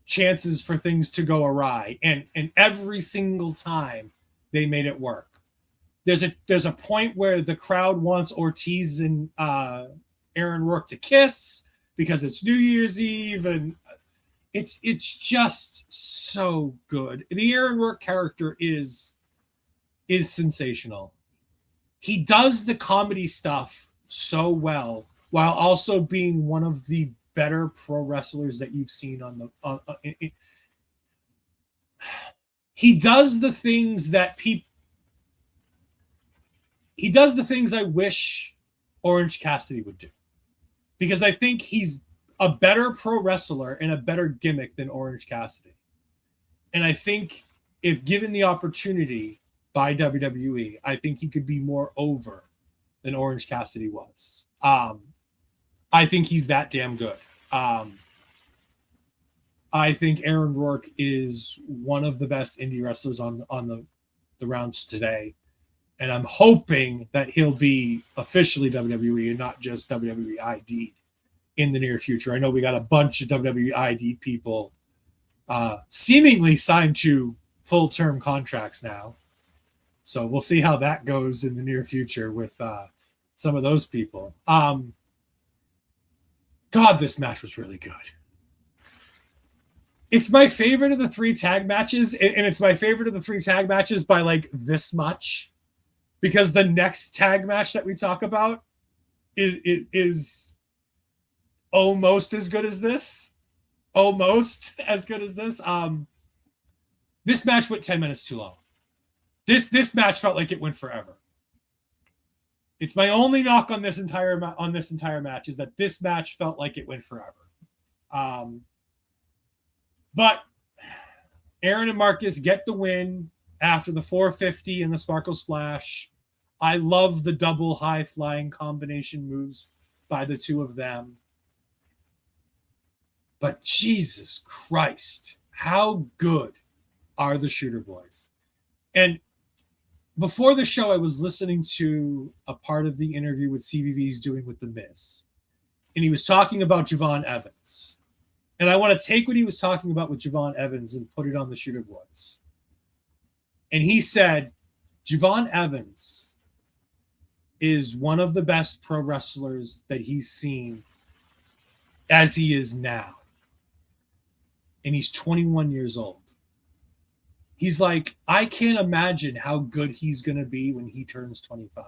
Chances for things to go awry. And every single time they made it work. There's a point where the crowd wants Ortiz and Aaron Rourke to kiss because it's New Year's Eve, and it's just so good. The Aaron Rourke character is sensational. He does the comedy stuff so well while also being one of the better pro wrestlers that you've seen on the. He does the things that people. He does the things I wish Orange Cassidy would do, because I think he's a better pro wrestler and a better gimmick than Orange Cassidy. And I think if given the opportunity by WWE, I think he could be more over than Orange Cassidy was. I think he's that damn good. I think Aaron Rourke is one of the best indie wrestlers on the rounds today. And I'm hoping that he'll be officially WWE and not just WWE ID in the near future. I know we got a bunch of WWE ID people seemingly signed to full-term contracts now. So we'll see how that goes in the near future with some of those people. God, this match was really good. It's my favorite of the 3 tag matches, and it's my favorite of the 3 tag matches by like this much. Because the next tag match that we talk about is almost as good as this. Almost as good as this. This match went 10 minutes too long. This match felt like it went forever. It's my only knock on this entire match is that this match felt like it went forever. But Aaron and Marcus get the win after the 450 and the Sparkle Splash. I love the double high flying combination moves by the two of them. But Jesus Christ, how good are the Shooter Boys? And before the show, I was listening to a part of the interview with CVV's doing with The Miz. And he was talking about Javon Evans. And I want to take what he was talking about with Javon Evans and put it on the Shooter Boys. And he said, Javon Evans is one of the best pro wrestlers that he's seen as he is now. And he's 21 years old. He's like, I can't imagine how good he's going to be when he turns 25.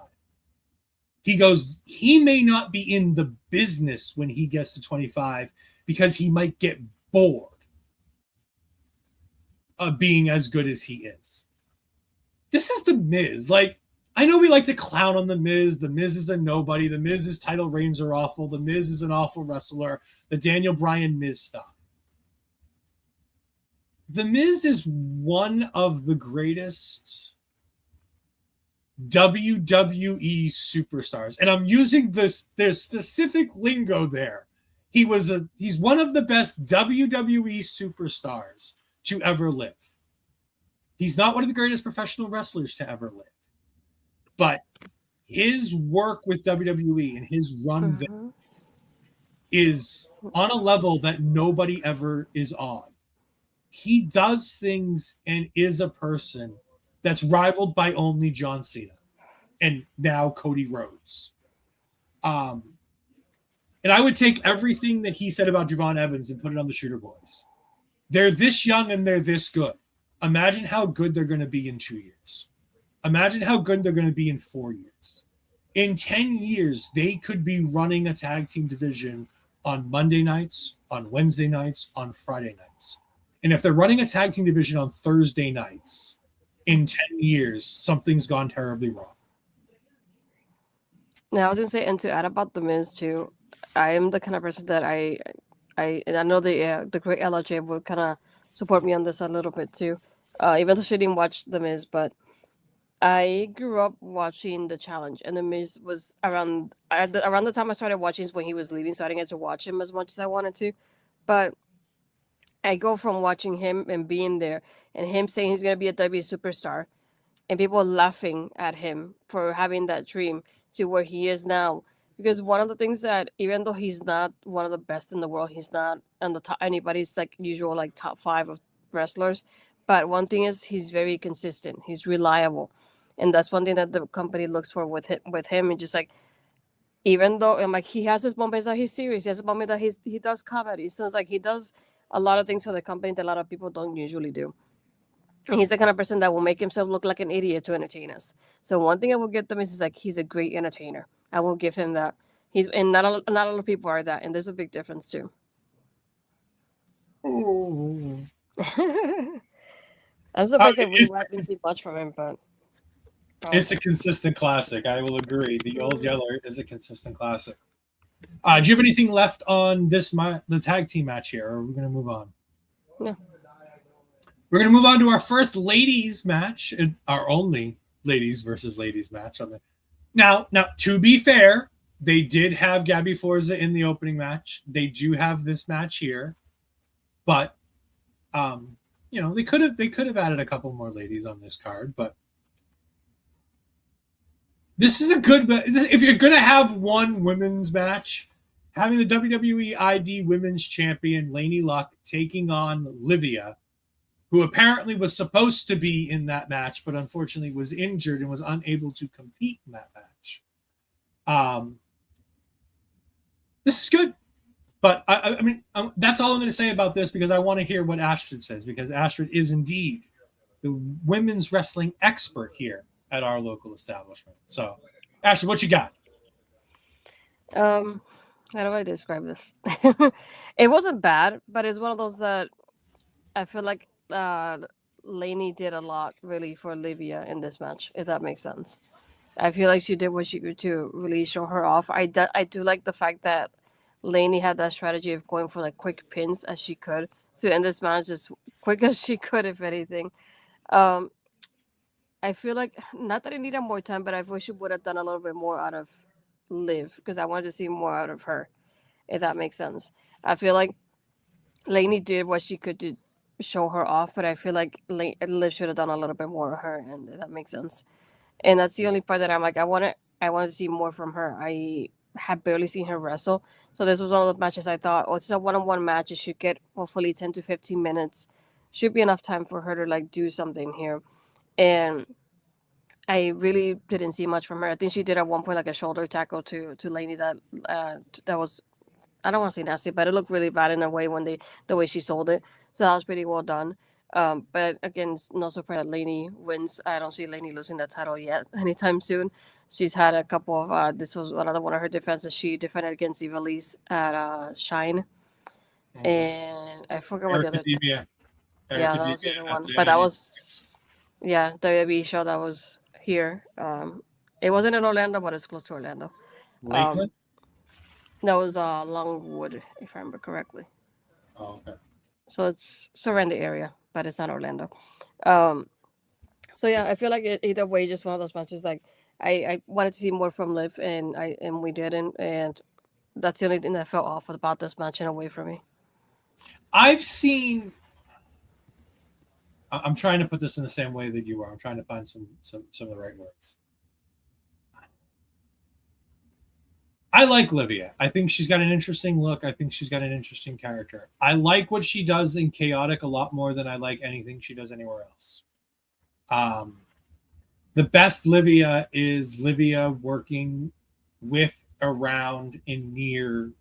He goes, he may not be in the business when he gets to 25 because he might get bored of being as good as he is. This is The Miz. Like, I know we like to clown on The Miz. The Miz is a nobody. The Miz's title reigns are awful. The Miz is an awful wrestler. The Daniel Bryan Miz stuff. The Miz is one of the greatest WWE superstars. And I'm using their specific lingo there. He's one of the best WWE superstars to ever live. He's not one of the greatest professional wrestlers to ever live. But his work with WWE and his run there is on a level that nobody ever is on. He does things and is a person that's rivaled by only John Cena and now Cody Rhodes. And I would take everything that he said about Javon Evans and put it on the Shooter Boys. They're this young and they're this good. Imagine how good they're going to be in 2 years. Imagine how good they're going to be in 4 years. In 10 years, they could be running a tag team division on Monday nights, on Wednesday nights, on Friday nights. And if they're running a tag team division on Thursday nights, in 10 years, something's gone terribly wrong. Now, I was going to say, and to add about The Miz too, I am the kind of person that and I know the great LRJ will kind of support me on this a little bit too. Even though she didn't watch The Miz, but I grew up watching The Challenge, and The Miz was around the time I started watching is when he was leaving, so I didn't get to watch him as much as I wanted to. But I go from watching him and being there, and him saying he's gonna be a W superstar, and people laughing at him for having that dream, to where he is now. Because one of the things that, even though he's not one of the best in the world, he's not on the top anybody's like usual like top 5 of wrestlers. But one thing is, he's very consistent. He's reliable, and that's one thing that the company looks for with him. And just like, even though like he has his moments that he's serious, he has a moment that he does comedy. So it's like he does a lot of things for the company that a lot of people don't usually do. And he's the kind of person that will make himself look like an idiot to entertain us. So one thing I will give them is like, he's a great entertainer. I will give him that. And not a lot of people are that, and there's a big difference too. I'm surprised that we haven't seen much from him, but it's a consistent classic. I will agree. The Old Yeller is a consistent classic. Do you have anything left on the tag team match here, or are we going to move on? No. We're going to move on to our first ladies match, our only ladies versus ladies match on the. Now, to be fair, they did have Gabby Forza in the opening match. They do have this match here, but they could have added a couple more ladies on this card, but this is a good. If you're going to have one women's match, having the WWE ID Women's Champion Laynie Luck taking on Liviyah, who apparently was supposed to be in that match, but unfortunately was injured and was unable to compete in that match. This is good. But, I mean, that's all I'm going to say about this, because I want to hear what Astrid says, because Astrid is indeed the women's wrestling expert here at our local establishment. So, Astrid, what you got? How do I describe this? It wasn't bad, but it's one of those that I feel like Laynie did a lot really for Liviyah in this match, if that makes sense. I feel like she did what she could to really show her off. I do like the fact that Laynie had that strategy of going for like quick pins as she could to end this match as quick as she could, if anything. I feel like, not that it needed more time, but I wish she would have done a little bit more out of Liv, because I wanted to see more out of her, if that makes sense. I feel like Laynie did what she could to show her off, but I feel like Liv should have done a little bit more of her, and if that makes sense. And that's the only part that I'm like, I wanted to see more from her. I have barely seen her wrestle, so this was one of the matches I thought, oh, it's a one-on-one match. It should get hopefully 10 to 15 minutes. Should be enough time for her to like do something here. And I really didn't see much from her. I think she did at one point like a shoulder tackle to Laynie that was, I don't want to say nasty, but it looked really bad in a way when the way she sold it. So that was pretty well done. But again, it's no surprise that Laynie wins. I don't see Laynie losing that title yet anytime soon. She's had a couple of this was another one of her defenses. She defended against Ivelisse at Shine, and I forgot what the other. Yeah, that was the other one. But that was WWE show that was here. It wasn't in Orlando, but it's close to Orlando. Lakeland? That was Longwood, if I remember correctly. Oh, okay. So it's around the area, but it's not Orlando. So yeah, I feel like either way, just one of those matches. Like I wanted to see more from Liv, and we didn't, and that's the only thing that felt off about this match and away from me. I've seen. I'm trying to put this in the same way that you are. I'm trying to find some of the right words. I like Liviyah. I think she's got an interesting look. I think she's got an interesting character. I like what she does in Chaotic a lot more than I like anything she does anywhere else. The best Liviyah is Liviyah working with, around, and near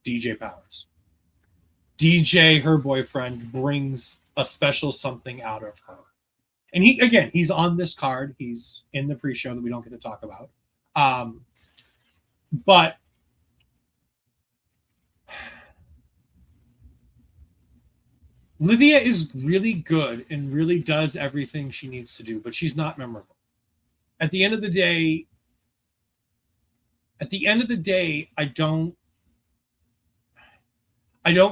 DJ Powers. DJ, her boyfriend, brings a special something out of her. And he's on this card. He's in the pre-show that we don't get to talk about. But Liviyah is really good and really does everything she needs to do, but she's not memorable. At the end of the day, I don't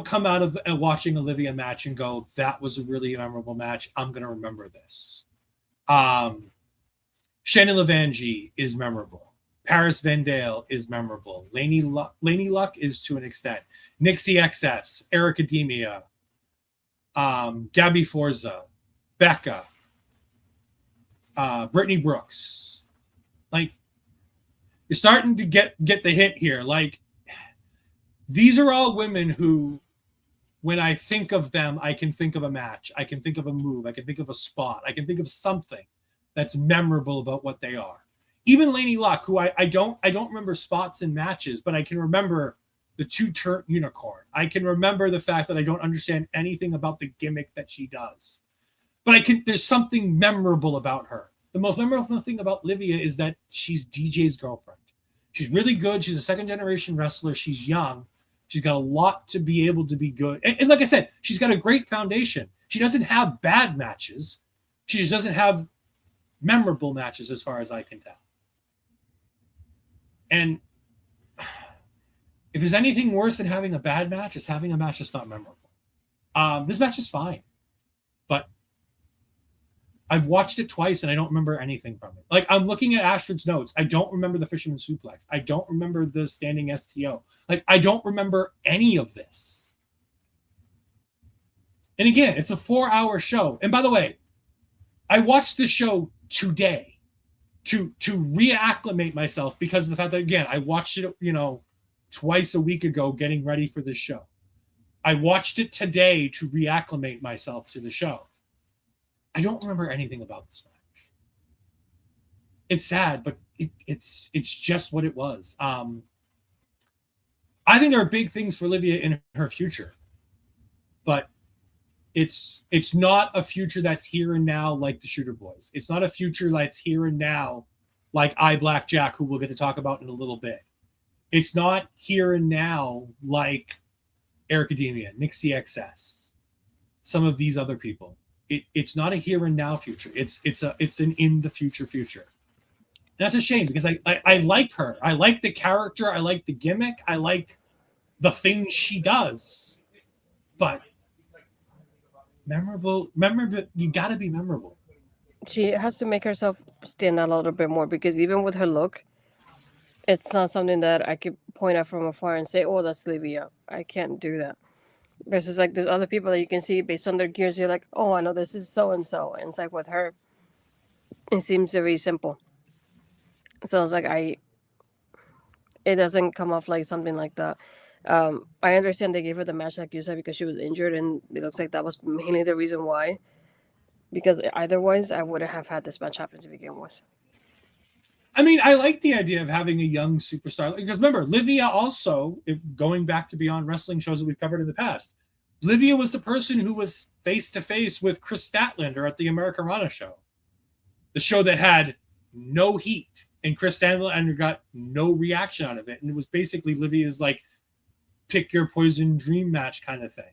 come out of watching a Liviyah match and go, that was a really memorable match. I'm going to remember this. Shannon Levangie is memorable. Paris Vendale is memorable. Laynie Luck is to an extent. Nixie XS, Ericademia, Gabby Forza, Becca, Brittany Brooks. Like, you're starting to get the hint here. Like, these are all women who, when I think of them, I can think of a match. I can think of a move. I can think of a spot. I can think of something that's memorable about what they are. Even Laynie Luck, who I don't remember spots in matches, but I can remember the two-turn unicorn. I can remember the fact that I don't understand anything about the gimmick that she does. But there's something memorable about her. The most memorable thing about Liviyah is that she's DJ's girlfriend. She's really good. She's a second-generation wrestler. She's young. She's got a lot to be able to be good. And like I said, she's got a great foundation. She doesn't have bad matches. She just doesn't have memorable matches as far as I can tell. And if there's anything worse than having a bad match, it's having a match that's not memorable. This match is fine, but I've watched it twice and I don't remember anything from it. Like, I'm looking at Astrid's notes. I don't remember the Fisherman Suplex. I don't remember the standing STO. Like, I don't remember any of this. And again, it's a 4-hour show. And by the way, I watched this show today to reacclimate myself because of the fact that, again, I watched it, twice a week ago getting ready for this show. I watched it today to reacclimate myself to the show. I don't remember anything about this match. It's sad, but it's just what it was. I think there are big things for Liviyah in her future, but it's not a future that's here and now like the Shooter Boys. It's not a future that's here and now like Blackjack, who we'll get to talk about in a little bit. It's not here and now like Ericademia, Nixie XS, some of these other people. It's not a here and now future. It's an in the future. And that's a shame because I like her. I like the character. I like the gimmick. I like the things she does. But memorable, you got to be memorable. She has to make herself stand out a little bit more because even with her look, It's not something that I could point out from afar and say, "Oh, that's Liviyah." I can't do that. Versus like there's other people that you can see based on their gears. You're like, "Oh, I know this is so and so," and it's like with her, it seems very simple. So it's like it doesn't come off like something like that. I understand they gave her the match like you said because she was injured, and it looks like that was mainly the reason why. Because otherwise, I wouldn't have had this match happen to begin with. I mean, I like the idea of having a young superstar because remember, Liviyah also, going back to Beyond Wrestling shows that we've covered in the past, Liviyah was the person who was face to face with Chris Statlander at the Americana show, the show that had no heat, and Chris Statlander got no reaction out of it, and it was basically Liviyah's like pick your poison dream match kind of thing.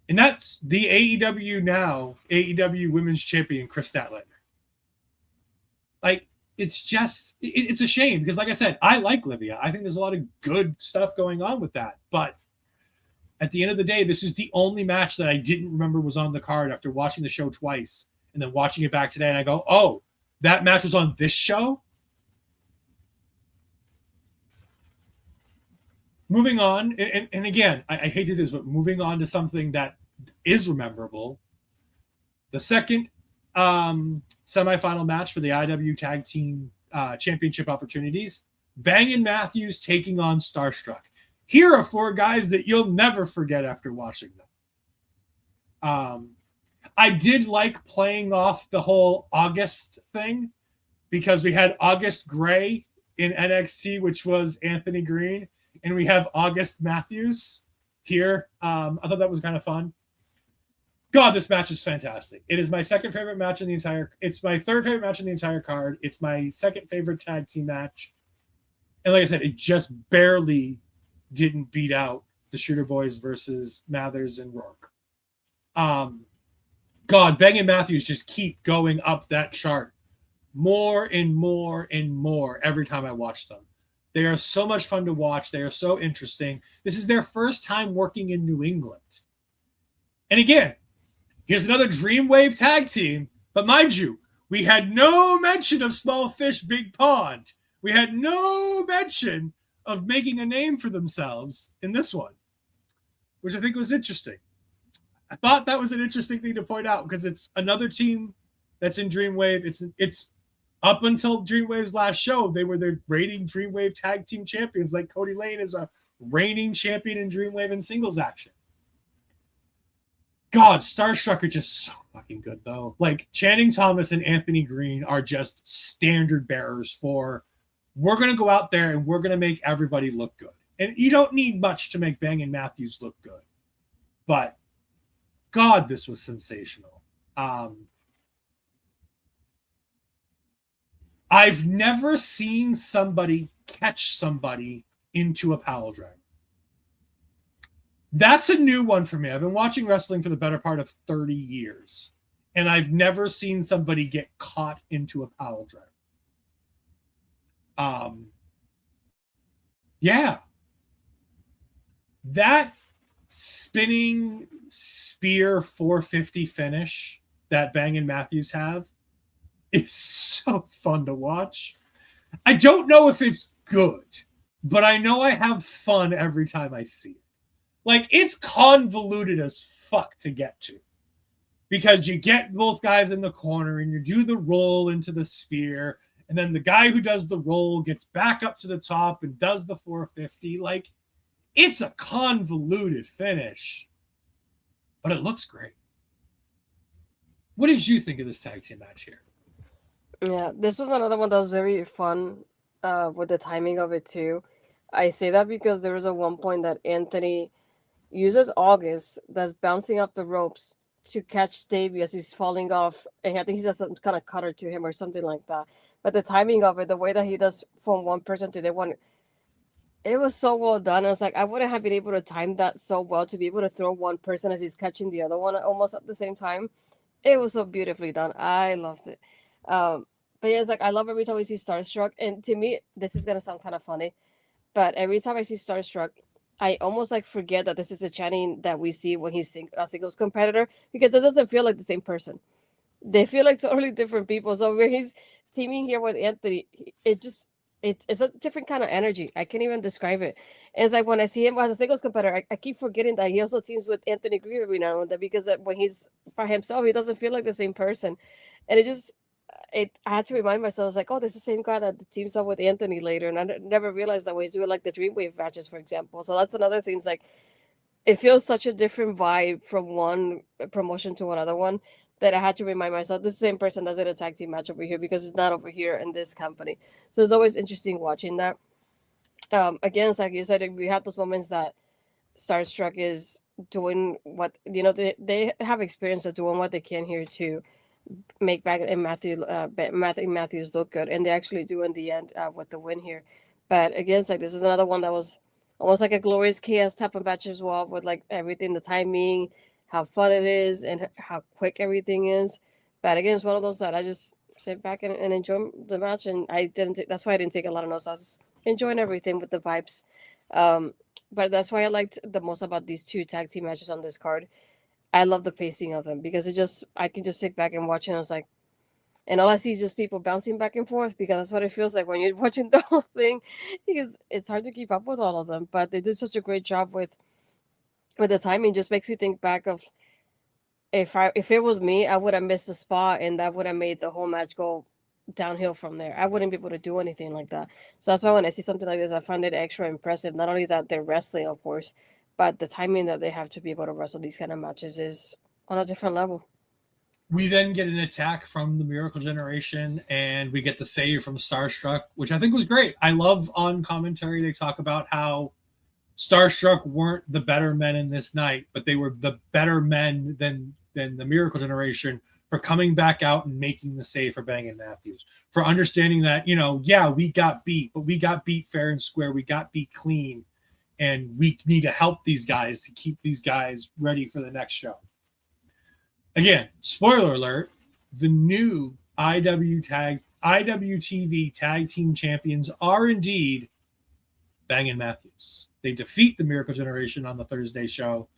And that's the AEW Women's Champion, Chris Statlander. Like, it's a shame because, like I said, I like Liviyah. I think there's a lot of good stuff going on with that. But at the end of the day, this is the only match that I didn't remember was on the card after watching the show twice and then watching it back today. And I go, oh, that match was on this show? Moving on, and again, I hate to do this, but moving on to something that is memorable. The second semifinal match for the IW Tag Team Championship opportunities, Bangin' Matthews taking on Starstruck. Here are 4 guys that you'll never forget after watching them. I did like playing off the whole August thing because we had August Gray in NXT, which was Anthony Greene, and we have August Matthews here. I thought that was kind of fun. God, this match is fantastic. It is my second favorite match in the entire. It's my third favorite match in the entire card. It's my second favorite tag team match. And like I said, it just barely didn't beat out the Shooter Boys versus Mathers and Rourke. God, Bangin' Matthews just keep going up that chart more and more and more every time I watch them. They are so much fun to watch. They are so interesting. This is their first time working in New England. And again, here's another Dreamwave tag team. But mind you, we had no mention of Small Fish, Big Pond. We had no mention of making a name for themselves in this one, which I think was interesting. I thought that was an interesting thing to point out because it's another team that's in Dreamwave. It's up until Dreamwave's last show, they were the reigning Dreamwave tag team champions. Like Cody Lane is a reigning champion in Dreamwave in singles action. God, Starstruck are just so fucking good, though. Like, Channing Thomas and Anthony Greene are just standard bearers for, we're going to go out there and we're going to make everybody look good. And you don't need much to make Bangin' Matthews look good. But, God, this was sensational. I've never seen somebody catch somebody into a pile driver. That's a new one for me. I've been watching wrestling for the better part of 30 years, and I've never seen somebody get caught into a pile driver. Yeah. That spinning spear 450 finish that Bangin' Matthews have is so fun to watch. I don't know if it's good, but I know I have fun every time I see it. Like, it's convoluted as fuck to get to because you get both guys in the corner and you do the roll into the spear, and then the guy who does the roll gets back up to the top and does the 450. Like, it's a convoluted finish, but it looks great. What did you think of this tag team match here? Yeah, this was another one that was very fun with the timing of it too. I say that because there was a one point that Anthony uses August that's bouncing up the ropes to catch Davey as he's falling off, and I think he does some kind of cutter to him or something like that. But the timing of it, the way that he does from one person to the one, it was so well done. I was like, I wouldn't have been able to time that so well to be able to throw one person as he's catching the other one almost at the same time. It was so beautifully done. I loved it. But yeah, it's like I love every time we see Starstruck, and to me, this is gonna sound kind of funny, but every time I see Starstruck, I almost like forget that this is the Channing that we see when he's a singles competitor because it doesn't feel like the same person. They feel like totally different people. So where he's teaming here with Anthony, it just it's a different kind of energy. I can't even describe it. It's like when I see him as a singles competitor, I keep forgetting that he also teams with Anthony Greene every now and then, because when he's by himself, he doesn't feel like the same person. And I had to remind myself, I was like, oh, this is the same guy that teams up with Anthony later. And I never realized that when he's doing like the Dreamwave matches, for example. So that's another thing. It's like, it feels such a different vibe from one promotion to another one, that I had to remind myself this is the same person that did a tag team match over here, because it's not over here in this company. So it's always interesting watching that. Again, it's like you said, we have those moments that Starstruck is doing what, they have experience of doing what they can here to make back and Matthews look good, and they actually do in the end with the win here. But again, it's like this is another one that was almost like a glorious chaos type of match as well, with like everything, the timing, how fun it is, and how quick everything is. But again, it's one of those that I just sit back and enjoy the match, and that's why I didn't take a lot of notes. I was just enjoying everything with the vibes. But that's why I liked the most about these two tag team matches on this card. I love the pacing of them, because I can just sit back and watch, and I was like, and all I see is just people bouncing back and forth, because that's what it feels like when you're watching the whole thing, because it's hard to keep up with all of them. But they did such a great job with the timing. Just makes me think back of if it was me, I would have missed the spot, and that would have made the whole match go downhill from there. I wouldn't be able to do anything like that. So that's why when I see something like this, I find it extra impressive. Not only that they're wrestling, of course, but the timing that they have to be able to wrestle these kind of matches is on a different level. We then get an attack from the Miracle Generation, and we get the save from Starstruck, which I think was great. I love on commentary they talk about how Starstruck weren't the better men in this night, but they were the better men than the Miracle Generation for coming back out and making the save for Bang and Matthews, for understanding that, yeah, we got beat, but we got beat fair and square. We got beat clean, and we need to help these guys to keep these guys ready for the next show. Again, spoiler alert, the new IWTV Tag Team Champions are indeed Bang and Matthews. They defeat the Miracle Generation on the Thursday show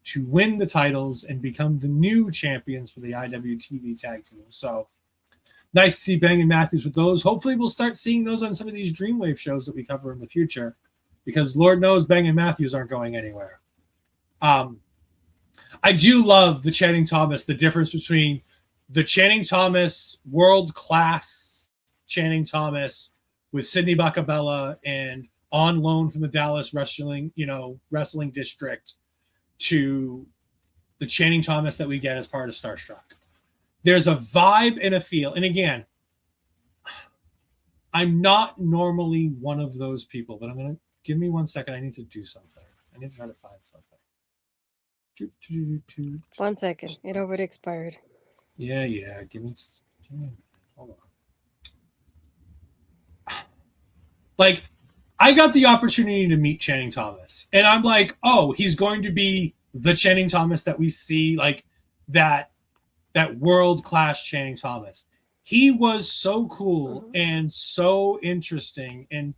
to win the titles and become the new champions for the IWTV Tag Team. So nice to see Bang and Matthews with those. Hopefully we'll start seeing those on some of these Dreamwave shows that we cover in the future, because Lord knows Bang and Matthews aren't going anywhere. I do love the Channing Thomas, the difference between the Channing Thomas, world-class Channing Thomas with Sydney Bacabella and on loan from the Dallas wrestling district, to the Channing Thomas that we get as part of Starstruck. There's a vibe and a feel. And again, I'm not normally one of those people, but give me 1 second. I need to do something. I need to try to find something. 1 second. It already expired. Yeah. Give me hold on. Like, I got the opportunity to meet Channing Thomas, and I'm like, oh, he's going to be the Channing Thomas that we see, like that world-class Channing Thomas. He was so cool and so interesting and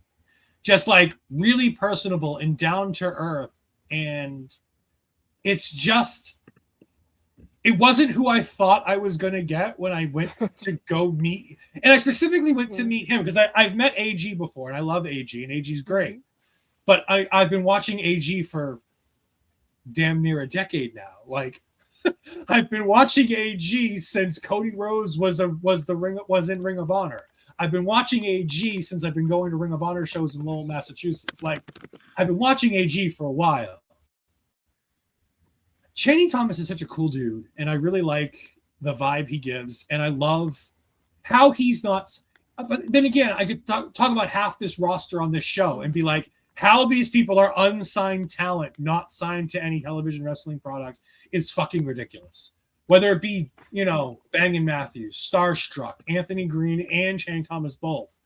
just like really personable and down to earth. And it wasn't who I thought I was going to get when I went to go meet. And I specifically went to meet him because I've met AG before, and I love AG, and AG's great. But I've been watching AG for damn near a decade now. Like, I've been watching AG since Cody Rhodes was in Ring of Honor. I've been watching AG since I've been going to Ring of Honor shows in Lowell, Massachusetts. Like, I've been watching AG for a while. Channing Thomas is such a cool dude, and I really like the vibe he gives, and I love how he's not. But then again, I could talk about half this roster on this show and be like, how these people are unsigned talent, not signed to any television wrestling product, is fucking ridiculous. Whether it be, Bang and Matthews, Starstruck, Anthony Greene, and Channing Thomas both.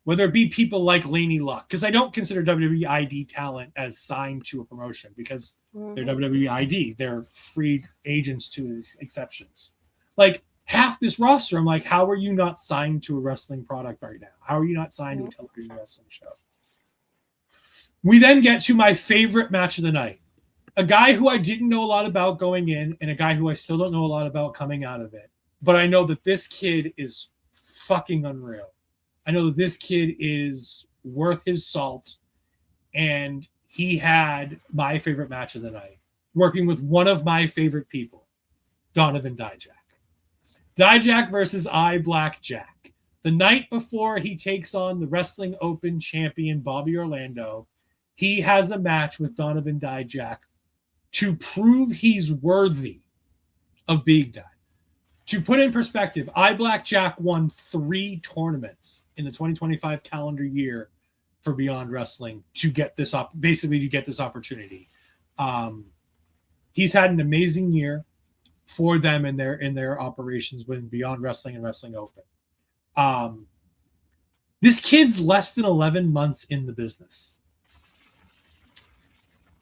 Whether it be people like Laynie Luck, because I don't consider WWE ID talent as signed to a promotion because they're WWE ID. They're free agents to exceptions. Like, half this roster, I'm like, how are you not signed to a wrestling product right now? How are you not signed to a television wrestling show? We then get to my favorite match of the night. A guy who I didn't know a lot about going in, and a guy who I still don't know a lot about coming out of it. But I know that this kid is fucking unreal. I know that this kid is worth his salt, and he had my favorite match of the night, working with one of my favorite people, Donovan Dijak. Dijak versus Blackjack. The night before he takes on the Wrestling Open champion Bobby Orlando, he has a match with Donovan Dijak to prove he's worthy of being done. To put in perspective, Blackjack won 3 tournaments in the 2025 calendar year for Beyond Wrestling to get this opportunity. He's had an amazing year for them in their operations with Beyond Wrestling and Wrestling Open. This kid's less than 11 months in the business.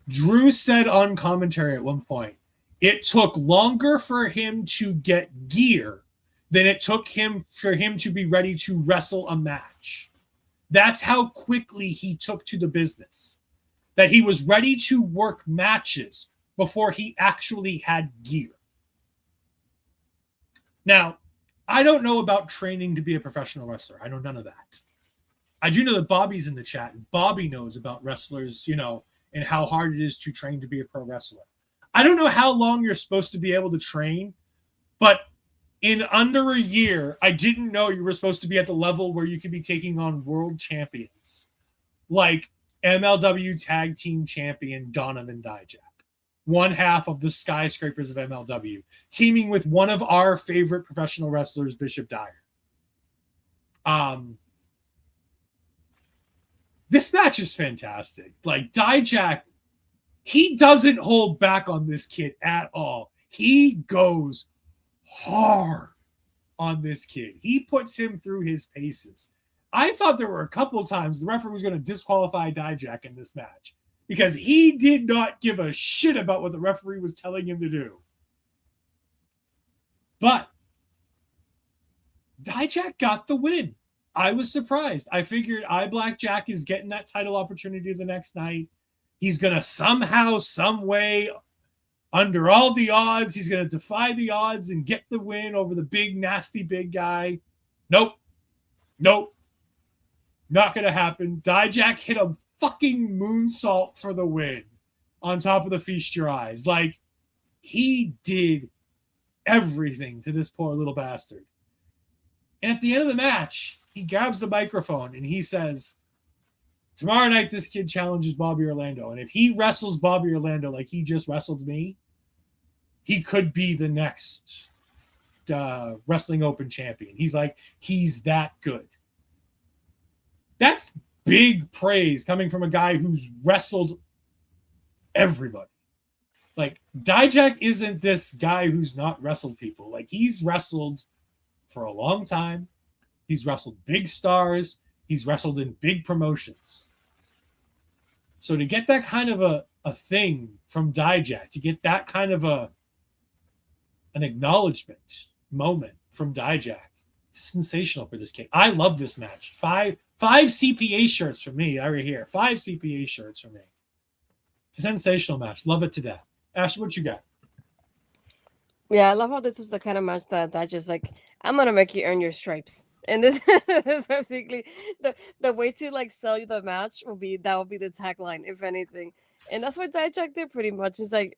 Drew said on commentary at one point, it took longer for him to get gear than it took for him to be ready to wrestle a match. That's how quickly he took to the business. That he was ready to work matches before he actually had gear. Now, I don't know about training to be a professional wrestler. I know none of that. I do know that Bobby's in the chat, and Bobby knows about wrestlers, and how hard it is to train to be a pro wrestler. I don't know how long you're supposed to be able to train, but in under a year, I didn't know you were supposed to be at the level where you could be taking on world champions like MLW Tag Team Champion Donovan Dijak, one half of the skyscrapers of MLW, teaming with one of our favorite professional wrestlers, Bishop Dyer. This match is fantastic. Like, Dijak, he doesn't hold back on this kid at all. He goes hard on this kid. He puts him through his paces. I thought there were a couple of times the referee was going to disqualify Dijak in this match because he did not give a shit about what the referee was telling him to do. But Dijak got the win. I was surprised. I figured Blackjack is getting that title opportunity the next night. He's going to somehow, some way, under all the odds, he's going to defy the odds and get the win over the big, nasty, big guy. Nope. Not going to happen. Dijak hit a fucking moonsault for the win on top of the Feast Your Eyes. Like, he did everything to this poor little bastard. And at the end of the match, he grabs the microphone and he says, tomorrow night, this kid challenges Bobby Orlando. And if he wrestles Bobby Orlando like he just wrestled me, he could be the next Wrestling Open champion. He's that good. That's big praise coming from a guy who's wrestled everybody. Like, Dijak isn't this guy who's not wrestled people. Like, he's wrestled for a long time. He's wrestled big stars. He's wrestled in big promotions. So to get that kind of a thing from Dijak, to get that kind of an acknowledgement moment from Dijak, sensational for this kid. I love this match. Five CPA shirts for me right here. 5 CPA shirts for me. Sensational match. Love it to death. Ashley, what you got? Yeah, I love how this was the kind of match that just like, I'm gonna make you earn your stripes. And this is basically the way to like sell you the match will be the tagline, if anything. And that's what Dijak did pretty much. It's like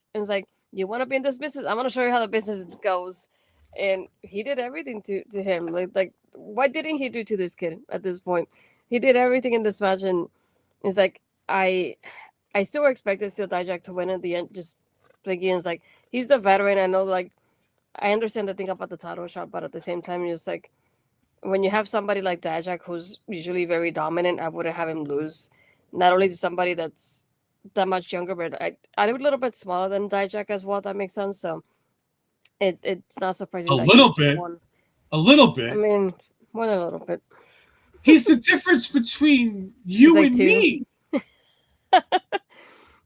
you want to be in this business? I'm gonna show you how the business goes. And he did everything to him. Like what didn't he do to this kid at this point? He did everything in this match, and it's like I still expected Dijak to win at the end. Just like Ian's like, he's the veteran. I know, like, I understand the thing about the title shot, but at the same time, it's like, when you have somebody like Dijak, who's usually very dominant, I wouldn't have him lose. Not only to somebody that's that much younger, but I'm a little bit smaller than Dijak as well. That makes sense. So it's not surprising. A little bit. I mean, more than a little bit. He's the difference between you and me.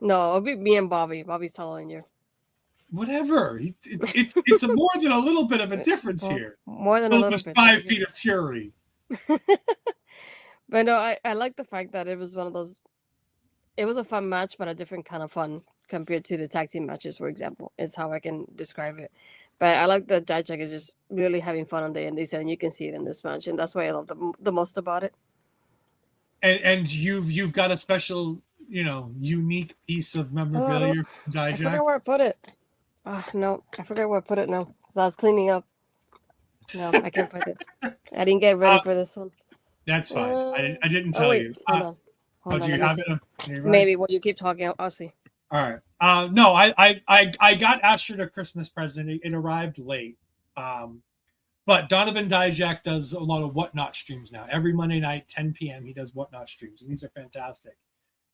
No, it'll be me and Bobby. Bobby's taller than you. Whatever. It's a more than a little bit of a difference here. More than a little bit. 5 feet of fury. But no, I like the fact that it was one of those. It was a fun match, but a different kind of fun compared to the tag team matches, for example, is how I can describe it. But I like that Dijak is just really having fun on the indies, and you can see it in this match, and that's what I love the most about it. And you've got a special, unique piece of memorabilia from Dijak. I forgot where I put it. No, I forgot where I put it now. I was cleaning up. No, I can't put it. I didn't get ready for this one. That's fine. I didn't tell you. Hold on. Do you have it? Maybe when you keep talking, I'll see. All right. No, I got Astrid a Christmas present. It arrived late. But Donovan Dijak does a lot of Whatnot streams now. Every Monday night, 10 p.m., he does Whatnot streams, and these are fantastic.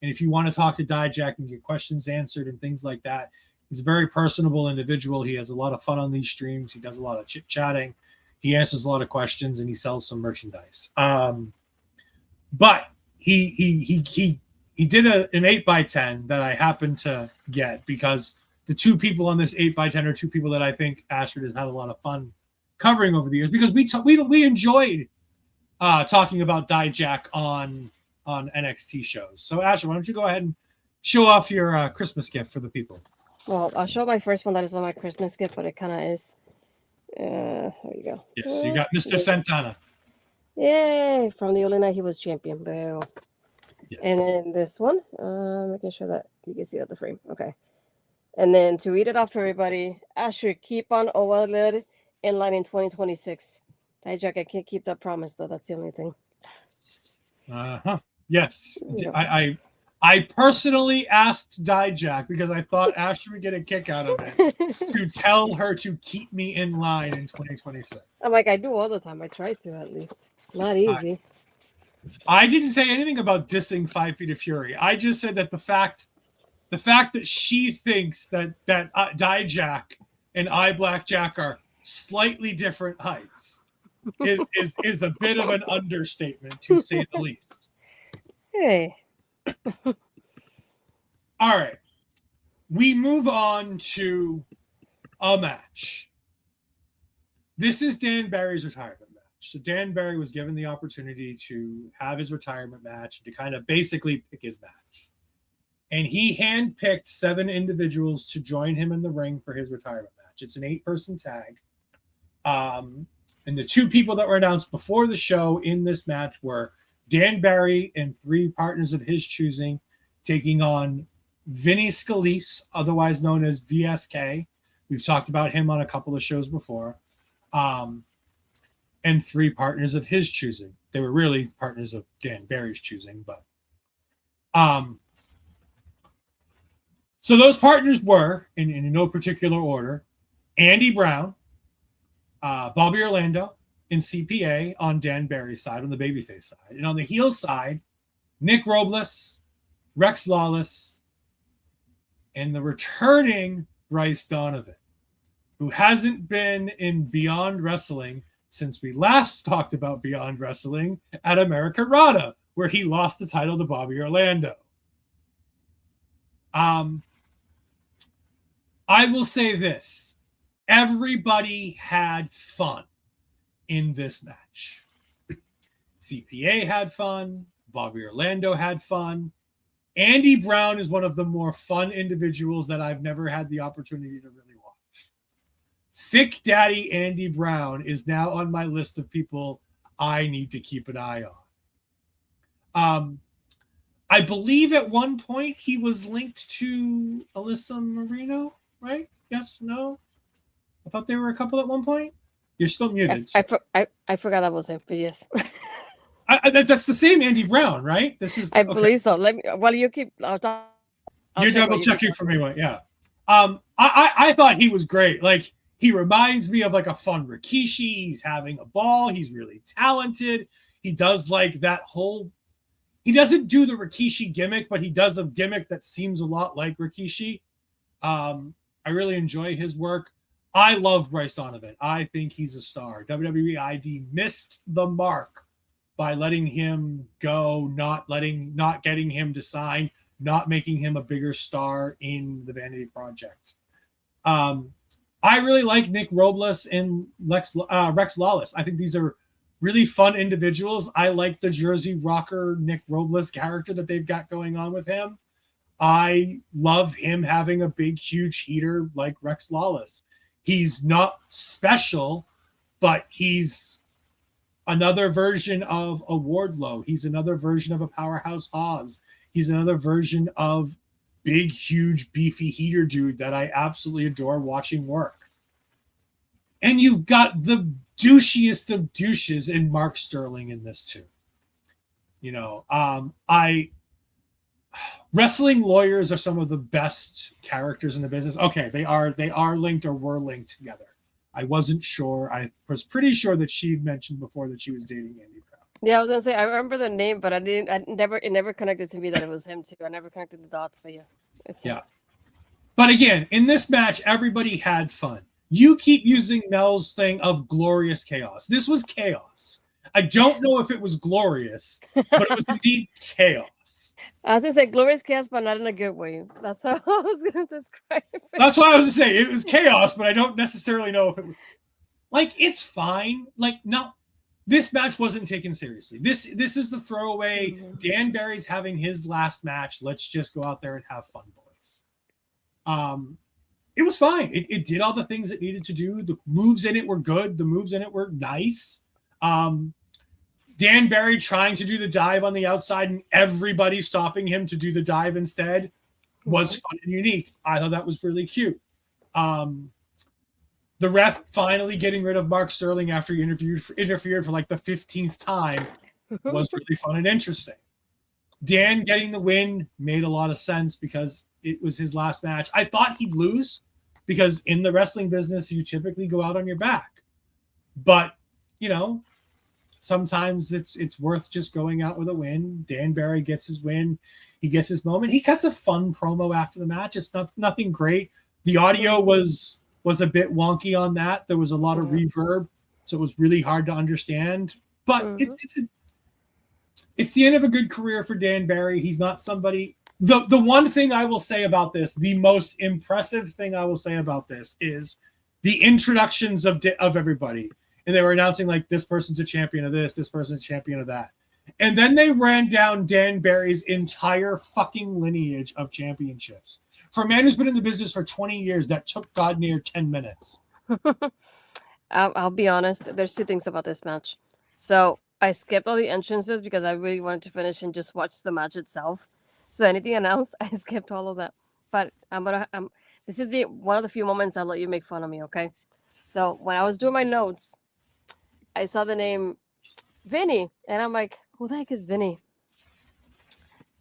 And if you want to talk to Dijak and get questions answered and things like that, he's a very personable individual. He has a lot of fun on these streams. He does a lot of chit-chatting. He answers a lot of questions, and he sells some merchandise. But he did an 8x10 that I happened to get because the two people on this 8x10 are two people that I think Astrid has had a lot of fun covering over the years, because we enjoyed talking about Dijak on NXT shows. So Astrid, why don't you go ahead and show off your Christmas gift for the people? Well, I'll show my first one that is not my Christmas gift, but it kind of is. There you go. Yes, you got Mr. Santana. Yay! From the only night he was champion. Boo. Yes. And then this one, making sure that you can see it at the frame. Okay. And then to read it off to everybody, Astrid, keep on OLED in line in 2026. Dijak, I can't keep that promise though. That's the only thing. Yes. Yeah. I personally asked Dijak because I thought Astrid would get a kick out of it to tell her to keep me in line in 2026. I'm like, I do all the time. I try to, at least. Not easy. I didn't say anything about dissing 5 Feet of Fury. I just said that the fact that she thinks that Dijak and Blackjack are slightly different heights is a bit of an understatement, to say the least. Hey. All right. We move on to a match. This is Dan Barry's retirement match. So Dan Barry was given the opportunity to have his retirement match, to kind of basically pick his match. And he handpicked 7 individuals to join him in the ring for his retirement match. It's an 8-person tag. And the 2 people that were announced before the show in this match were Dan Barry and 3 partners of his choosing, taking on Vinny Scalise, otherwise known as VSK. We've talked about him on a couple of shows before. And 3 partners of his choosing. They were really partners of Dan Barry's choosing, but so those partners were, in no particular order, Andy Brown, Bobby Orlando, and CPA on Dan Barry's side, on the babyface side. And on the heel side, Nick Robles, Rex Lawless, and the returning Bryce Donovan, who hasn't been in Beyond Wrestling since we last talked about Beyond Wrestling at America Rada, where he lost the title to Bobby Orlando. I will say this. Everybody had fun in this match. CPA had fun. Bobby Orlando had fun. Andy Brown is one of the more fun individuals that I've never had the opportunity to really watch. Thick Daddy Andy Brown is now on my list of people I need to keep an eye on. I believe at one point he was linked to Alyssa Marino, right? Yes, no? I thought they were a couple at one point. You're still muted. I forgot that was him, but yes. That's the same Andy Brown, right? This is. I believe so. Let me. Well, you keep. You're double checking for me, yeah. I thought he was great. Like, he reminds me of like a fun Rikishi. He's having a ball. He's really talented. He does like that whole. He doesn't do the Rikishi gimmick, but he does a gimmick that seems a lot like Rikishi. I really enjoy his work. I love Bryce Donovan. I think he's a star. WWE ID missed the mark by letting him go, not getting him to sign, not making him a bigger star in the Vanity Project. I really like Nick Robles and Rex Lawless. I think these are really fun individuals. I like the Jersey Rocker Nick Robles character that they've got going on with him. I love him having a big, huge heater like Rex Lawless. He's not special, but he's another version of a Wardlow. He's another version of a Powerhouse Hobbs. He's another version of big, huge, beefy heater dude that I absolutely adore watching work. And you've got the douchiest of douches in Mark Sterling in this too. You know, wrestling lawyers are some of the best characters in the business. Okay, they are linked or were linked together. I wasn't sure. I was pretty sure that she'd mentioned before that she was dating Andy Brown. Yeah, I was gonna say I remember the name, but it never connected to me that it was him too. I never connected the dots, but yeah. Yeah. But again, in this match, everybody had fun. You keep using Mel's thing of glorious chaos. This was chaos. I don't know if it was glorious, but it was indeed chaos. I was going to say glorious chaos, but not in a good way. That's how I was going to describe it. That's why I was going to say it was chaos, but I don't necessarily know if it was. Like, it's fine. Like, no, this match wasn't taken seriously. This is the throwaway. Mm-hmm. Dan Barry's having his last match. Let's just go out there and have fun, boys. It was fine. It did all the things it needed to do. The moves in it were good. The moves in it were nice. Dan Barry trying to do the dive on the outside and everybody stopping him to do the dive instead was fun and unique. I thought that was really cute. The ref finally getting rid of Mark Sterling after he interfered for like the 15th time was really fun and interesting. Dan getting the win made a lot of sense because it was his last match. I thought he'd lose because in the wrestling business, you typically go out on your back. But, you know, sometimes it's worth just going out with a win. Dan Barry gets his win. He gets his moment. He cuts a fun promo after the match. It's nothing great. The audio was a bit wonky on that. There was a lot of reverb, so it was really hard to understand. But it's the end of a good career for Dan Barry. He's not somebody. The one thing I will say about this, the most impressive thing I will say about this is the introductions of everybody. And they were announcing like this person's a champion of this person's a champion of that. And then they ran down Dan Barry's entire fucking lineage of championships. For a man who's been in the business for 20 years, that took God near 10 minutes. I'll be honest. There's two things about this match. So I skipped all the entrances because I really wanted to finish and just watch the match itself. So anything announced, I skipped all of that. But this is one of the few moments I'll let you make fun of me, okay? So when I was doing my notes, I saw the name Vinny, and I'm like, who the heck is Vinny?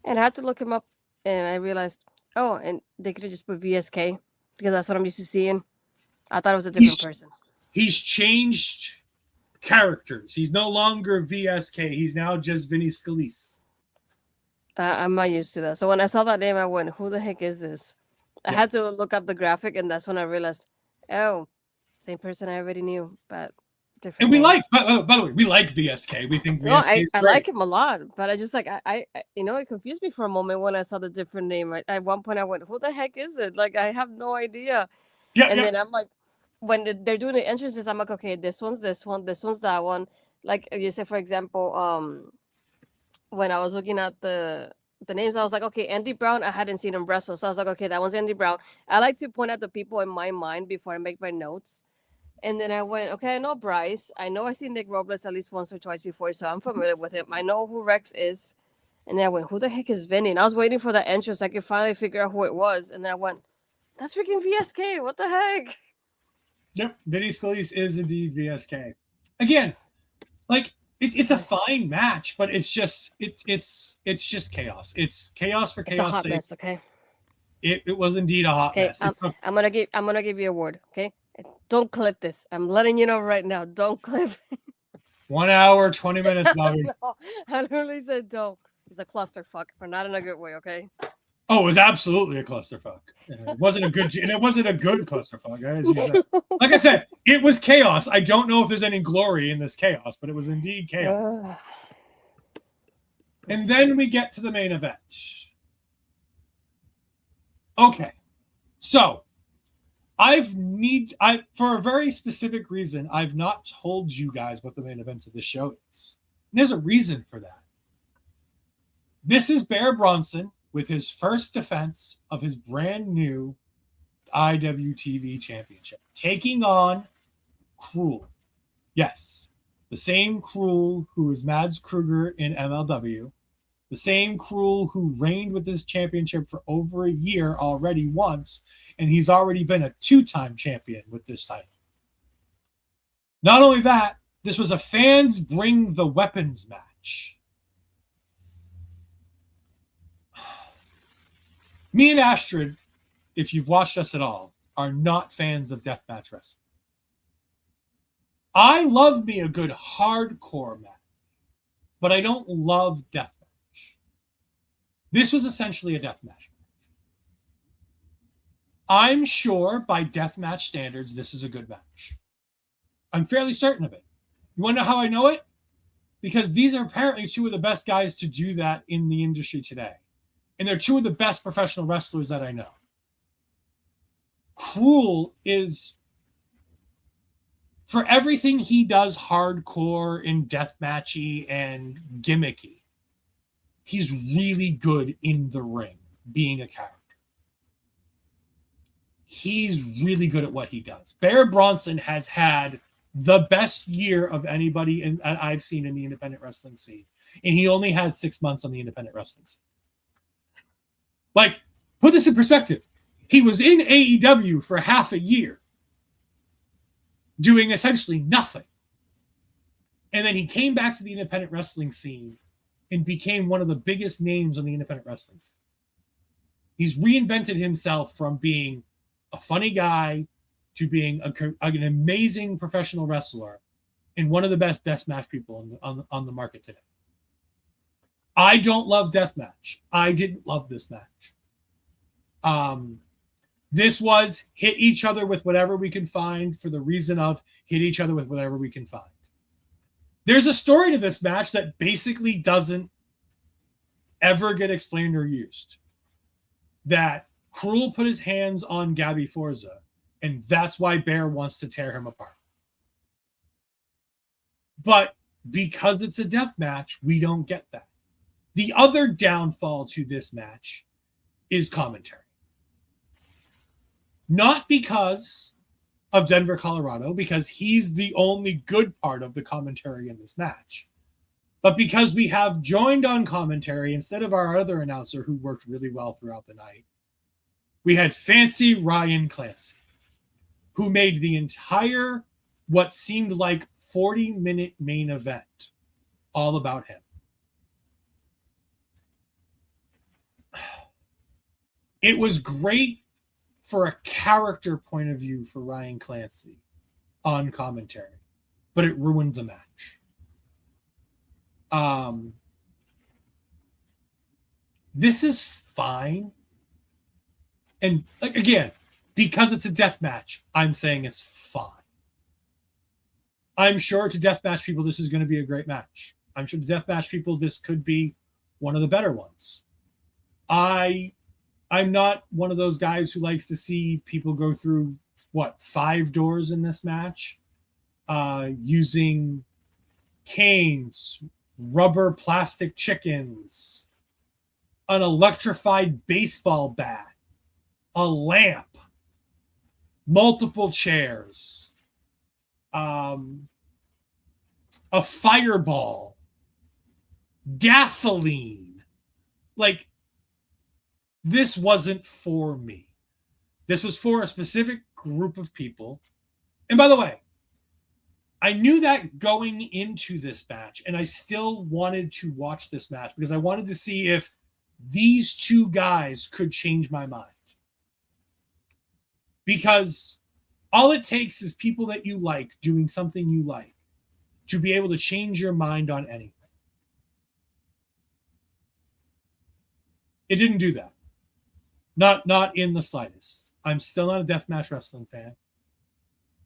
And I had to look him up, and I realized, oh, and they could have just put VSK because that's what I'm used to seeing. I thought it was a different person. He's changed characters. He's no longer VSK. He's now just Vinny Scalise. I'm not used to that. So when I saw that name, I went, who the heck is this? I had to look up the graphic, and that's when I realized, oh, same person I already knew, but different. And we like, by the way, we like VSK. We think VSK I like him a lot, but I just like, I it confused me for a moment when I saw the different name. At one point, I went, who the heck is it? Like, I have no idea. Then I'm like, when they're doing the entrances, I'm like, okay, this one's this one, this one's that one. Like you said, for example, when I was looking at the names, I was like, okay, Andy Brown, I hadn't seen him wrestle. So I was like, okay, that one's Andy Brown. I like to point out the people in my mind before I make my notes. And then I went, okay, I know Bryce. I know I've seen Nick Robles at least once or twice before, so I'm familiar with him. I know who Rex is. And then I went, who the heck is Vinny? And I was waiting for that entrance. I could finally figure out who it was. And then I went, that's freaking VSK. What the heck? Yep, Vinny Scalise is indeed VSK. Again, like, it's a fine match, but it's just just chaos. It's chaos for chaos' sake. Mess, okay. It was indeed a hot mess. I'm gonna give you a word, okay? Don't clip this. I'm letting you know right now. Don't clip. 1 hour, 20 minutes, Bobby. No, I literally said don't. It's a clusterfuck, but not in a good way, okay? Oh, it was absolutely a clusterfuck. It wasn't a good clusterfuck. Like I said, it was chaos. I don't know if there's any glory in this chaos, but it was indeed chaos. And then we get to the main event. Okay. So, for a very specific reason, I've not told you guys what the main event of the show is. And there's a reason for that. This is Bear Bronson with his first defense of his brand new IWTV Championship, taking on Cruel. Yes, the same Cruel who is Mads Kruger in MLW, the same Cruel who reigned with this championship for over a year already once, and he's already been a 2-time champion with this title. Not only that, this was a fans bring the weapons match. Me and Astrid, if you've watched us at all, are not fans of deathmatch wrestling. I love me a good hardcore match, but I don't love deathmatch. This was essentially a deathmatch match. I'm sure by deathmatch standards, this is a good match. I'm fairly certain of it. You want to know how I know it? Because these are apparently two of the best guys to do that in the industry today. And they're two of the best professional wrestlers that I know. Cruel is, for everything he does hardcore and deathmatchy and gimmicky, he's really good in the ring, being a character. He's really good at what he does. Bear Bronson has had the best year of anybody I've seen in the independent wrestling scene. And he only had 6 months on the independent wrestling scene. Like, put this in perspective. He was in AEW for half a year, doing essentially nothing. And then he came back to the independent wrestling scene and became one of the biggest names on the independent wrestling scene. He's reinvented himself from being a funny guy to being an amazing professional wrestler and one of the best match people on the market today. I don't love deathmatch. I didn't love this match. This was hit each other with whatever we can find for the reason of hit each other with whatever we can find. There's a story to this match that basically doesn't ever get explained or used. That Cruel put his hands on Gabby Forza, and that's why Bear wants to tear him apart. But because it's a death match, we don't get that. The other downfall to this match is commentary. Not because of Denver, Colorado, because he's the only good part of the commentary in this match, but because we have joined on commentary instead of our other announcer who worked really well throughout the night. We had fancy Ryan Clancy, who made the entire, what seemed like 40-minute main event all about him. It was great for a character point of view for Ryan Clancy on commentary, but it ruined the match. This is fine. And like, again, because it's a death match, I'm saying it's fine. I'm sure to deathmatch people, this is going to be a great match. I'm sure to deathmatch people, this could be one of the better ones. I'm not one of those guys who likes to see people go through, 5 doors in this match, using canes, rubber plastic chickens, an electrified baseball bat, a lamp, multiple chairs, a fireball, gasoline. Like, this wasn't for me. This was for a specific group of people. And by the way, I knew that going into this match, and I still wanted to watch this match because I wanted to see if these two guys could change my mind. Because all it takes is people that you like doing something you like to be able to change your mind on anything. It didn't do that. Not in the slightest. I'm still not a deathmatch wrestling fan.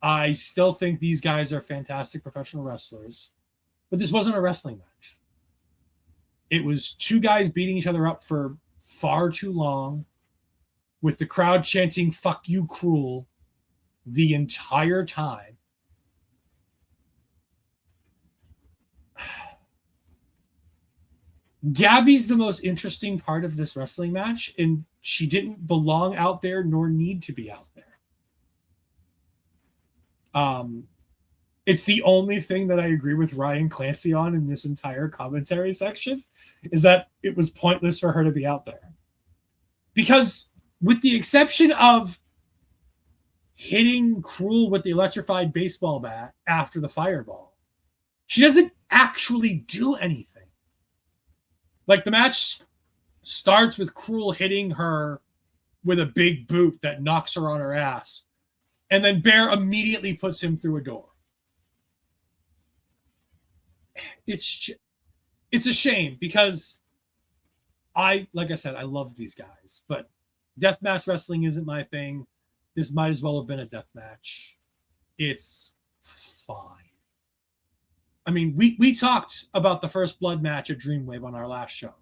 I still think these guys are fantastic professional wrestlers, but this wasn't a wrestling match. It was two guys beating each other up for far too long, with the crowd chanting "fuck you, Cruel" the entire time. Gabby's the most interesting part of this wrestling match, and she didn't belong out there nor need to be out there. It's the only thing that I agree with Ryan Clancy on in this entire commentary section, is that it was pointless for her to be out there. Because with the exception of hitting Cruel with the electrified baseball bat after the fireball, she doesn't actually do anything. Like, the match starts with Cruel hitting her with a big boot that knocks her on her ass, and then Bear immediately puts him through a door. It's a shame, because like I said, I love these guys, but deathmatch wrestling isn't my thing. This might as well have been a death match. It's fine. I mean, we talked about the first blood match at Dreamwave on our last show,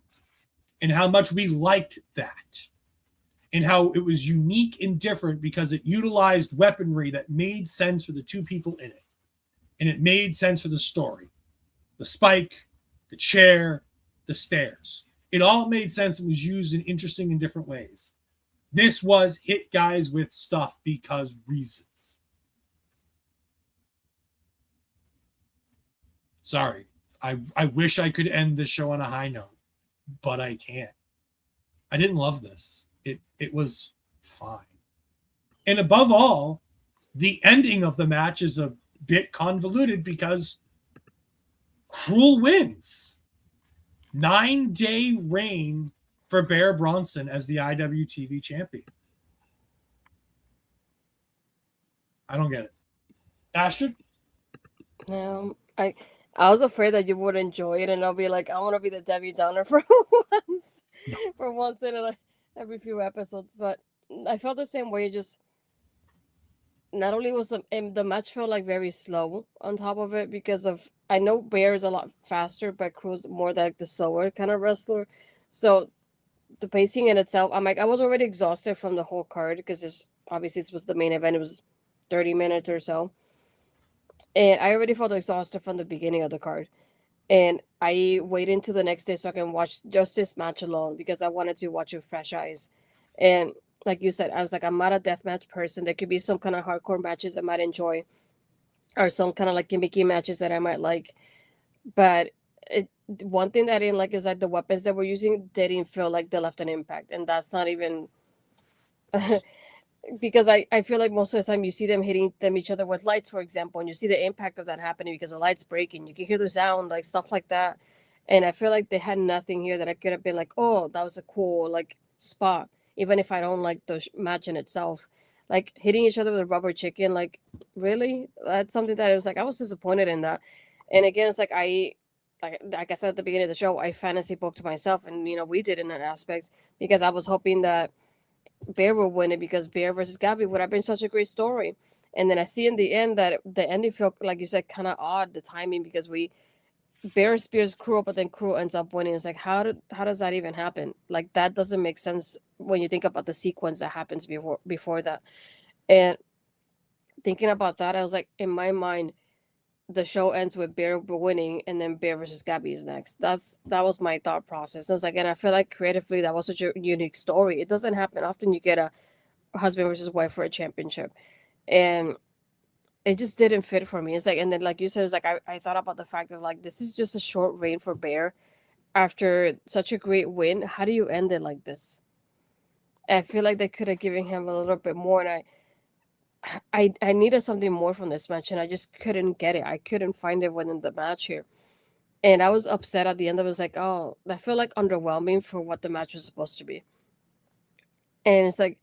and how much we liked that, and how it was unique and different because it utilized weaponry that made sense for the two people in it, and it made sense for the story. The spike, the chair, the stairs. It all made sense and was used in interesting and different ways. This was hit guys with stuff because reasons. Sorry. I wish I could end the show on a high note, but I can't. I didn't love this. It was fine. And above all, the ending of the match is a bit convoluted because Cruel wins. 9-day reign for Bear Bronson as the IWTV champion. I don't get it. Astrid? I was afraid that you would enjoy it, and I'll be like, I want to be the Debbie Downer for once. No. For once in every few episodes. But I felt the same way. Just not only was the match felt like very slow on top of it, because of, I know Bear is a lot faster, but Crew's more like the slower kind of wrestler. So the pacing in itself, I'm like, I was already exhausted from the whole card, because obviously this was the main event. It was 30 minutes or so. And I already felt exhausted from the beginning of the card. And I waited until the next day so I can watch just this match alone, because I wanted to watch it with fresh eyes. And like you said, I was like, I'm not a deathmatch person. There could be some kind of hardcore matches I might enjoy, or some kind of like gimmicky matches that I might like. But one thing that I didn't like is that the weapons that we're using, they didn't feel like they left an impact. And that's not even... because I feel like most of the time you see them hitting each other with lights, for example, and you see the impact of that happening because the lights breaking. You can hear the sound, like stuff like that. And I feel like they had nothing here that I could have been like, oh, that was a cool like spot, even if I don't like the match in itself. Like hitting each other with a rubber chicken, like really? That's something that I was like, I was disappointed in that. And again, it's like like I said at the beginning of the show, I fantasy booked myself, and we did in that aspect, because I was hoping that Bear will win it, because Bear versus Gabby would have been such a great story. And then I see in the end that the ending felt, like you said, kind of odd, the timing, because Bear spears Cruel, but then Cruel ends up winning. It's like, how does that even happen? Like, that doesn't make sense when you think about the sequence that happens before that. And thinking about that, I was like, in my mind, the show ends with Bear winning, and then Bear versus Gabby is next. That was my thought process. I was like, and I feel like creatively that was such a unique story. It doesn't happen often. You get a husband versus wife for a championship, and it just didn't fit for me. It's like, and then like you said, it's like I thought about the fact of like, this is just a short reign for Bear after such a great win. How do you end it like this? I feel like they could have given him a little bit more, and I needed something more from this match, and I just couldn't get it. I couldn't find it within the match here. And I was upset at the end. I was like, oh, I feel like underwhelming for what the match was supposed to be. And it's like,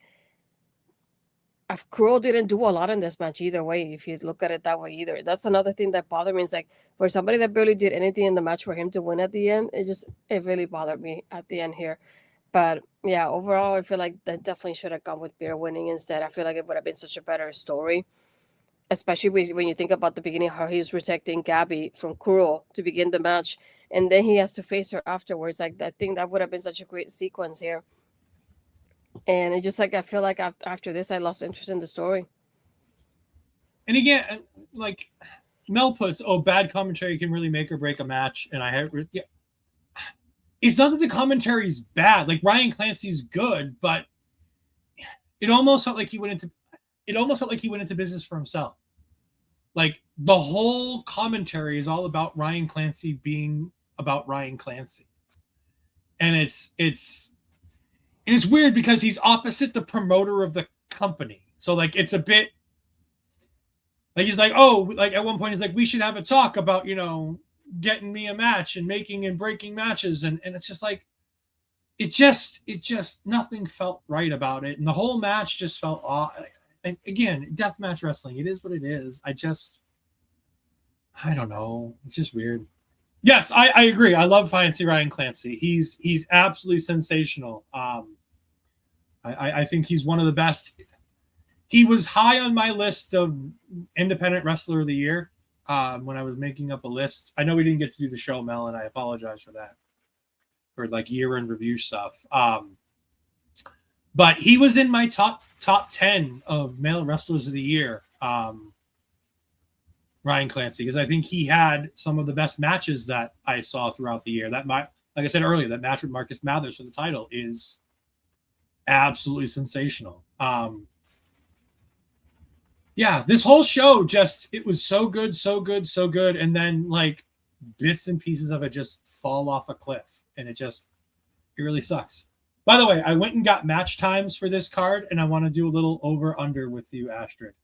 Cruel didn't do a lot in this match either way, if you look at it that way either. That's another thing that bothered me. It's like, for somebody that barely did anything in the match, for him to win at the end, it really bothered me at the end here. But yeah, overall, I feel like that definitely should have gone with Bear winning instead. I feel like it would have been such a better story, especially when you think about the beginning, how he was protecting Gabby from Cruel to begin the match, and then he has to face her afterwards. Like, I think that would have been such a great sequence here. And it just like, I feel like after this, I lost interest in the story. And again, like Mel puts, bad commentary can really make or break a match. And it's not that the commentary's bad. Like, Ryan Clancy's good, but it almost felt like he went into business for himself. like the whole commentary is all about Ryan Clancy being about Ryan Clancy. And it's weird because he's opposite the promoter of the company. So like it's a bit like he's like, oh, like at one point he's like, we should have a talk about, you know, getting me a match and making and breaking matches. And it's just like it just nothing felt right about it. And the whole match just felt odd. And again, deathmatch wrestling, it is what it is. I don't know. It's just weird. Yes, I agree. I love Fancy Ryan Clancy. He's absolutely sensational. I think he's one of the best. He was high on my list of Independent Wrestler of the Year when I was making up a list. I know we didn't get to do the show, Mel, and I apologize for that. For like year in review stuff. But he was in my top 10 of male wrestlers of the year. Ryan Clancy, because I think he had some of the best matches that I saw throughout the year. Like I said earlier, that match with Marcus Mathers for the title is absolutely sensational. Yeah, this whole show it was so good, so good, so good. And then like bits and pieces of it just fall off a cliff. And it really sucks. By the way, I went and got match times for this card, and I want to do a little over-under with you, Astrid.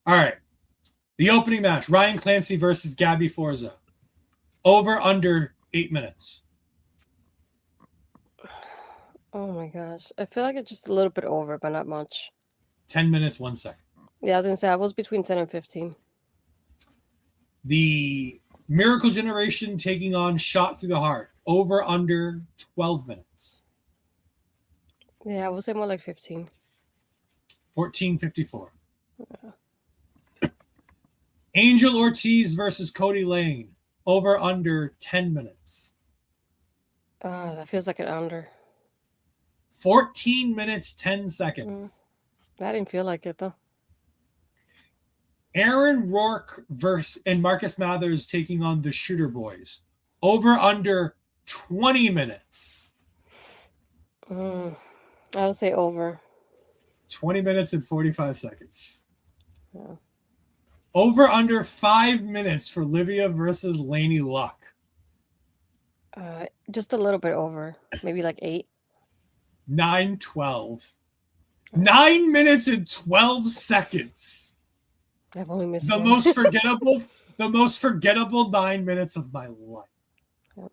All right. The opening match, Ryan Clancy versus Gabby Forza. Over under 8 minutes. Oh my gosh. I feel like it's just a little bit over, but not much. 10 minutes, 1 second. Yeah, I was going to say, I was between 10 and 15. The Miracle Generation taking on Shot Through the Heart. Over under 12 minutes. Yeah, I would say more like 15. 14:54. Yeah. Angel Ortiz versus Cody Lane. Over under 10 minutes. That feels like an under. 14 minutes, 10 seconds. I didn't feel like it, though. Aaron Rourke and Marcus Mathers taking on the Shooter Boys. Over under 20 minutes. I would say over. 20 minutes and 45 seconds. Yeah. Over under 5 minutes for Liviyah versus Laynie Luck. Just a little bit over. Maybe like 8. 9:12. 9 minutes and 12 seconds. I've only missed the most forgettable 9 minutes of my life. Yep.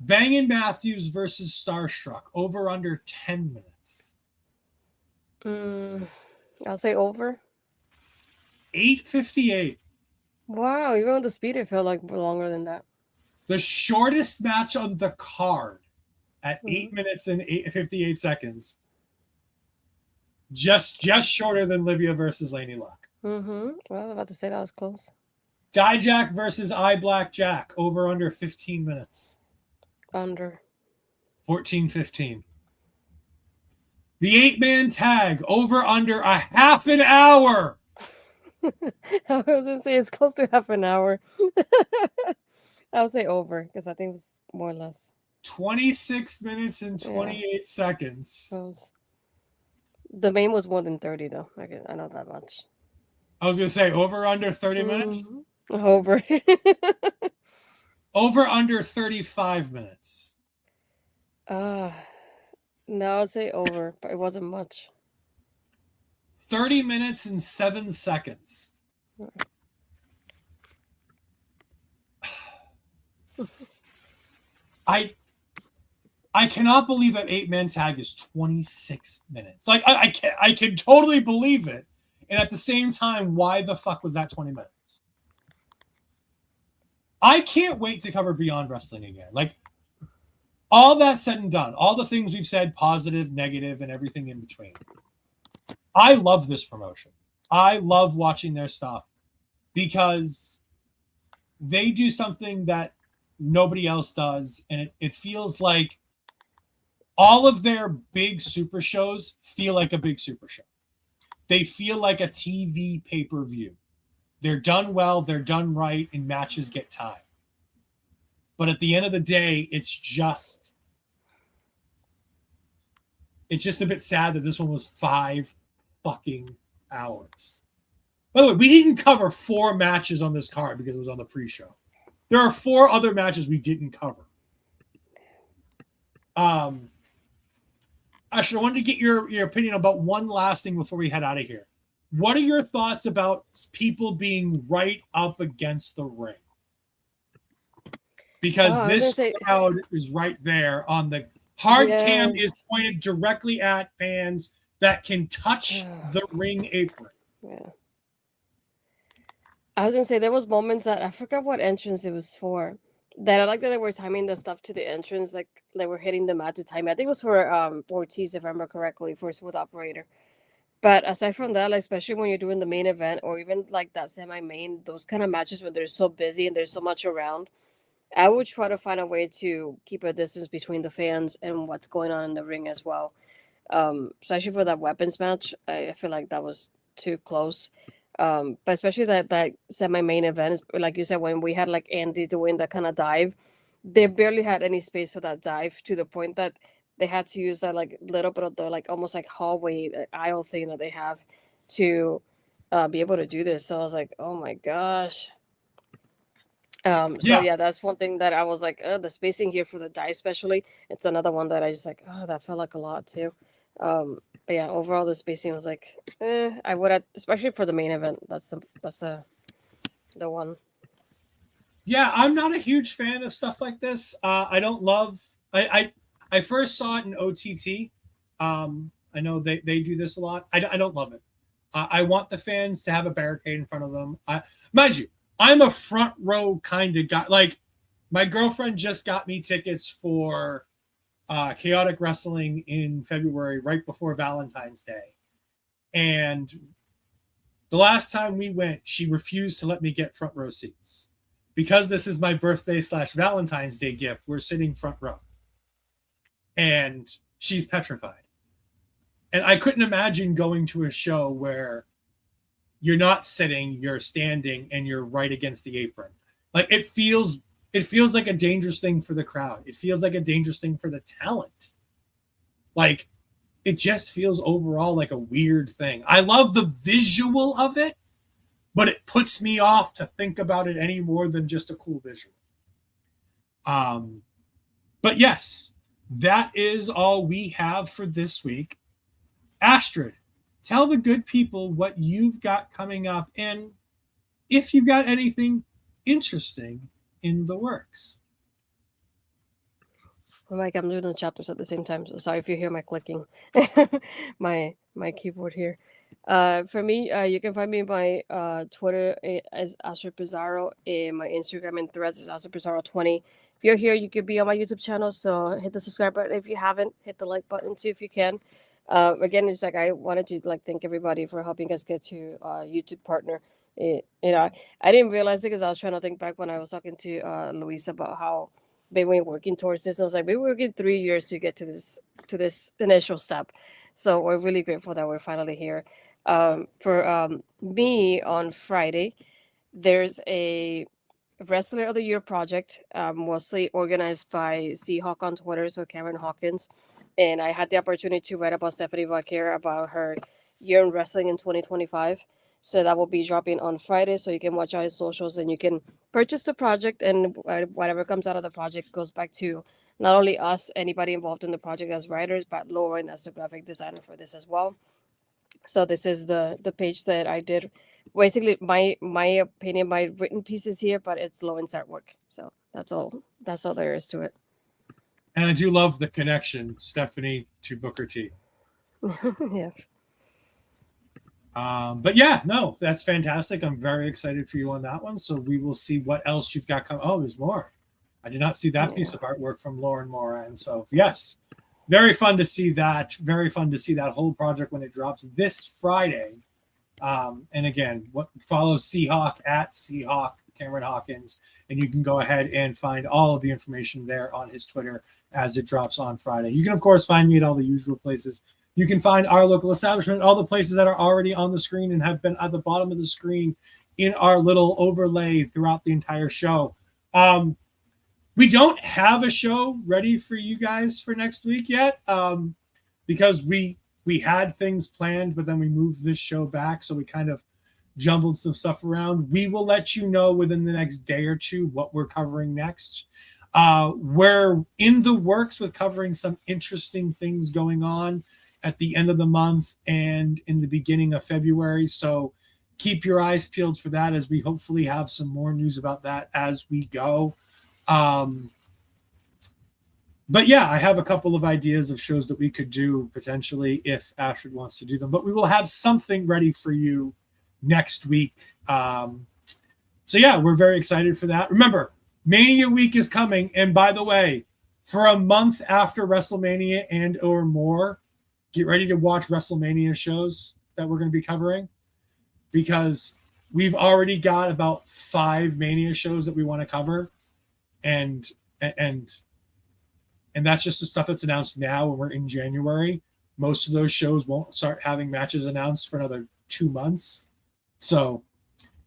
Bangin' Matthews versus Starstruck. Over under 10 minutes. I'll say over. 8:58. Wow, even with the speed, it felt like longer than that. The shortest match on the card at 8 minutes and 58 seconds. Just shorter than Liviyah versus Laynie Luck. Well, I was about to say that was close. Dijak versus iBlack Jack. Over under 15 minutes. Under. 14:15. The 8-man tag. Over under a half an hour. I was going to say it's close to half an hour. I would say over because I think it was more or less. 26 minutes and 28 seconds. The main was more than 30, though. I know that much. I was going to say over under 30 minutes? Over. Over under 35 minutes. No, I'll say over, but it wasn't much. 30 minutes and 7 seconds. I cannot believe that 8-man tag is 26 minutes. Like I can totally believe it. And at the same time, why the fuck was that 20 minutes? I can't wait to cover Beyond Wrestling again. Like all that said and done, all the things we've said, positive, negative, and everything in between. I love this promotion. I love watching their stuff because they do something that nobody else does. And it feels like all of their big super shows feel like a big super show. They feel like a TV pay-per-view. They're done well, they're done right, and matches get time. But at the end of the day, it's just a bit sad that this one was 5 fucking hours. By the way, we didn't cover 4 matches on this card because it was on the pre-show. There are 4 other matches we didn't cover. Actually, I wanted to get your opinion about one last thing before we head out of here. What are your thoughts about people being right up against the ring? Because this crowd is right there on the hard cam is pointed directly at fans that can touch the ring apron. Yeah. I was gonna say there was moments that I forgot what entrance it was for. That I like that they were timing the stuff to the entrance, like they were hitting the mat to time. I think it was for Ortiz, if I remember correctly, for Smooth Operator. But aside from that, like especially when you're doing the main event or even like that semi-main, those kind of matches where they're so busy and there's so much around, I would try to find a way to keep a distance between the fans and what's going on in the ring as well. Especially for that weapons match, I feel like that was too close. But especially that semi-main event, like you said, when we had like Andy doing that kind of dive, they barely had any space for that dive to the point that they had to use that like little bit of the like almost like hallway aisle thing that they have to be able to do this. So I was like, oh my gosh. So yeah, that's one thing that I was like, the spacing here for the dive, especially. It's another one that I just like, oh, that felt like a lot too. But yeah, overall the spacing was like, I would have, especially for the main event. That's the one. Yeah, I'm not a huge fan of stuff like this. I don't love. I first saw it in OTT. I know they do this a lot. I don't love it. I want the fans to have a barricade in front of them. Mind you, I'm a front row kind of guy. Like my girlfriend just got me tickets for Chaotic Wrestling in February, right before Valentine's Day. And the last time we went, she refused to let me get front row seats. Because this is my birthday / Valentine's Day gift, we're sitting front row. And she's petrified. And I couldn't imagine going to a show where you're not sitting, you're standing, and you're right against the apron. Like it feels like a dangerous thing for the crowd. It feels like a dangerous thing for the talent. Like it just feels overall like a weird thing. I love the visual of it, but it puts me off to think about it any more than just a cool visual. But yes, that is all we have for this week. Astrid, tell the good people what you've got coming up and if you've got anything interesting in the works. I'm like, I'm doing the chapters at the same time, so sorry if you hear my clicking. my keyboard here. For me, you can find me my Twitter as Astrid Pizarro, and my Instagram and Threads is Astrid Pizarro 20. If you're here, you could be on my YouTube channel, so hit the subscribe button if you haven't. Hit the like button too if you can. Again, it's like I wanted to like thank everybody for helping us get to YouTube partner. I didn't realize it because I was trying to think back when I was talking to Luis about how they were working towards this. I was like, we were working 3 years to get to this initial step. So we're really grateful that we're finally here. For me on Friday, there's a Wrestler of the Year project, mostly organized by Seahawk on Twitter, so Cameron Hawkins. And I had the opportunity to write about Stephanie Vecchio about her year in wrestling in 2025. So that will be dropping on Friday. So you can watch our socials and you can purchase the project. And whatever comes out of the project goes back to not only us, anybody involved in the project as writers, but Lauren as the graphic designer for this as well. So this is the page that I did. Basically, my opinion, my written pieces here, but it's Lauren's artwork. So that's all there is to it. And I do love the connection, Stephanie to Booker T. Yeah. But yeah, no, that's fantastic. I'm very excited for you on that one. So we will see what else you've got coming. Oh, there's more. I did not see that piece of artwork from Lauren Moran. So yes, very fun to see that. Very fun to see that whole project when it drops this Friday. And again, follow Seahawk at Seahawk Cameron Hawkins, and you can go ahead and find all of the information there on his Twitter as it drops on Friday. You can, of course, find me at all the usual places. You can find our local establishment, all the places that are already on the screen and have been at the bottom of the screen in our little overlay throughout the entire show. We don't have a show ready for you guys for next week yet because we had things planned, but then we moved this show back. So we kind of jumbled some stuff around. We will let you know within the next day or two what we're covering next. We're in the works with covering some interesting things going on at the end of the month and in the beginning of February. So keep your eyes peeled for that, as we hopefully have some more news about that as we go. But yeah, I have a couple of ideas of shows that we could do potentially if Ashford wants to do them, but we will have something ready for you next week. So yeah, we're very excited for that. Remember, Mania Week is coming. And by the way, for a month after WrestleMania and or more, get ready to watch WrestleMania shows that we're going to be covering, because we've already got about 5 Mania shows that we want to cover. And that's just the stuff that's announced now, when we're in January. Most of those shows won't start having matches announced for another 2 months. So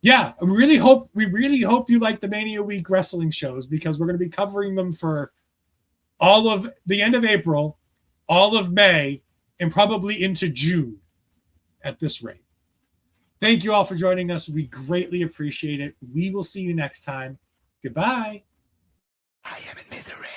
yeah, we really hope you like the Mania Week wrestling shows, because we're going to be covering them for all of the end of April, all of May, and probably into June at this rate. Thank you all for joining us. We greatly appreciate it. We will see you next time. Goodbye. I am in misery.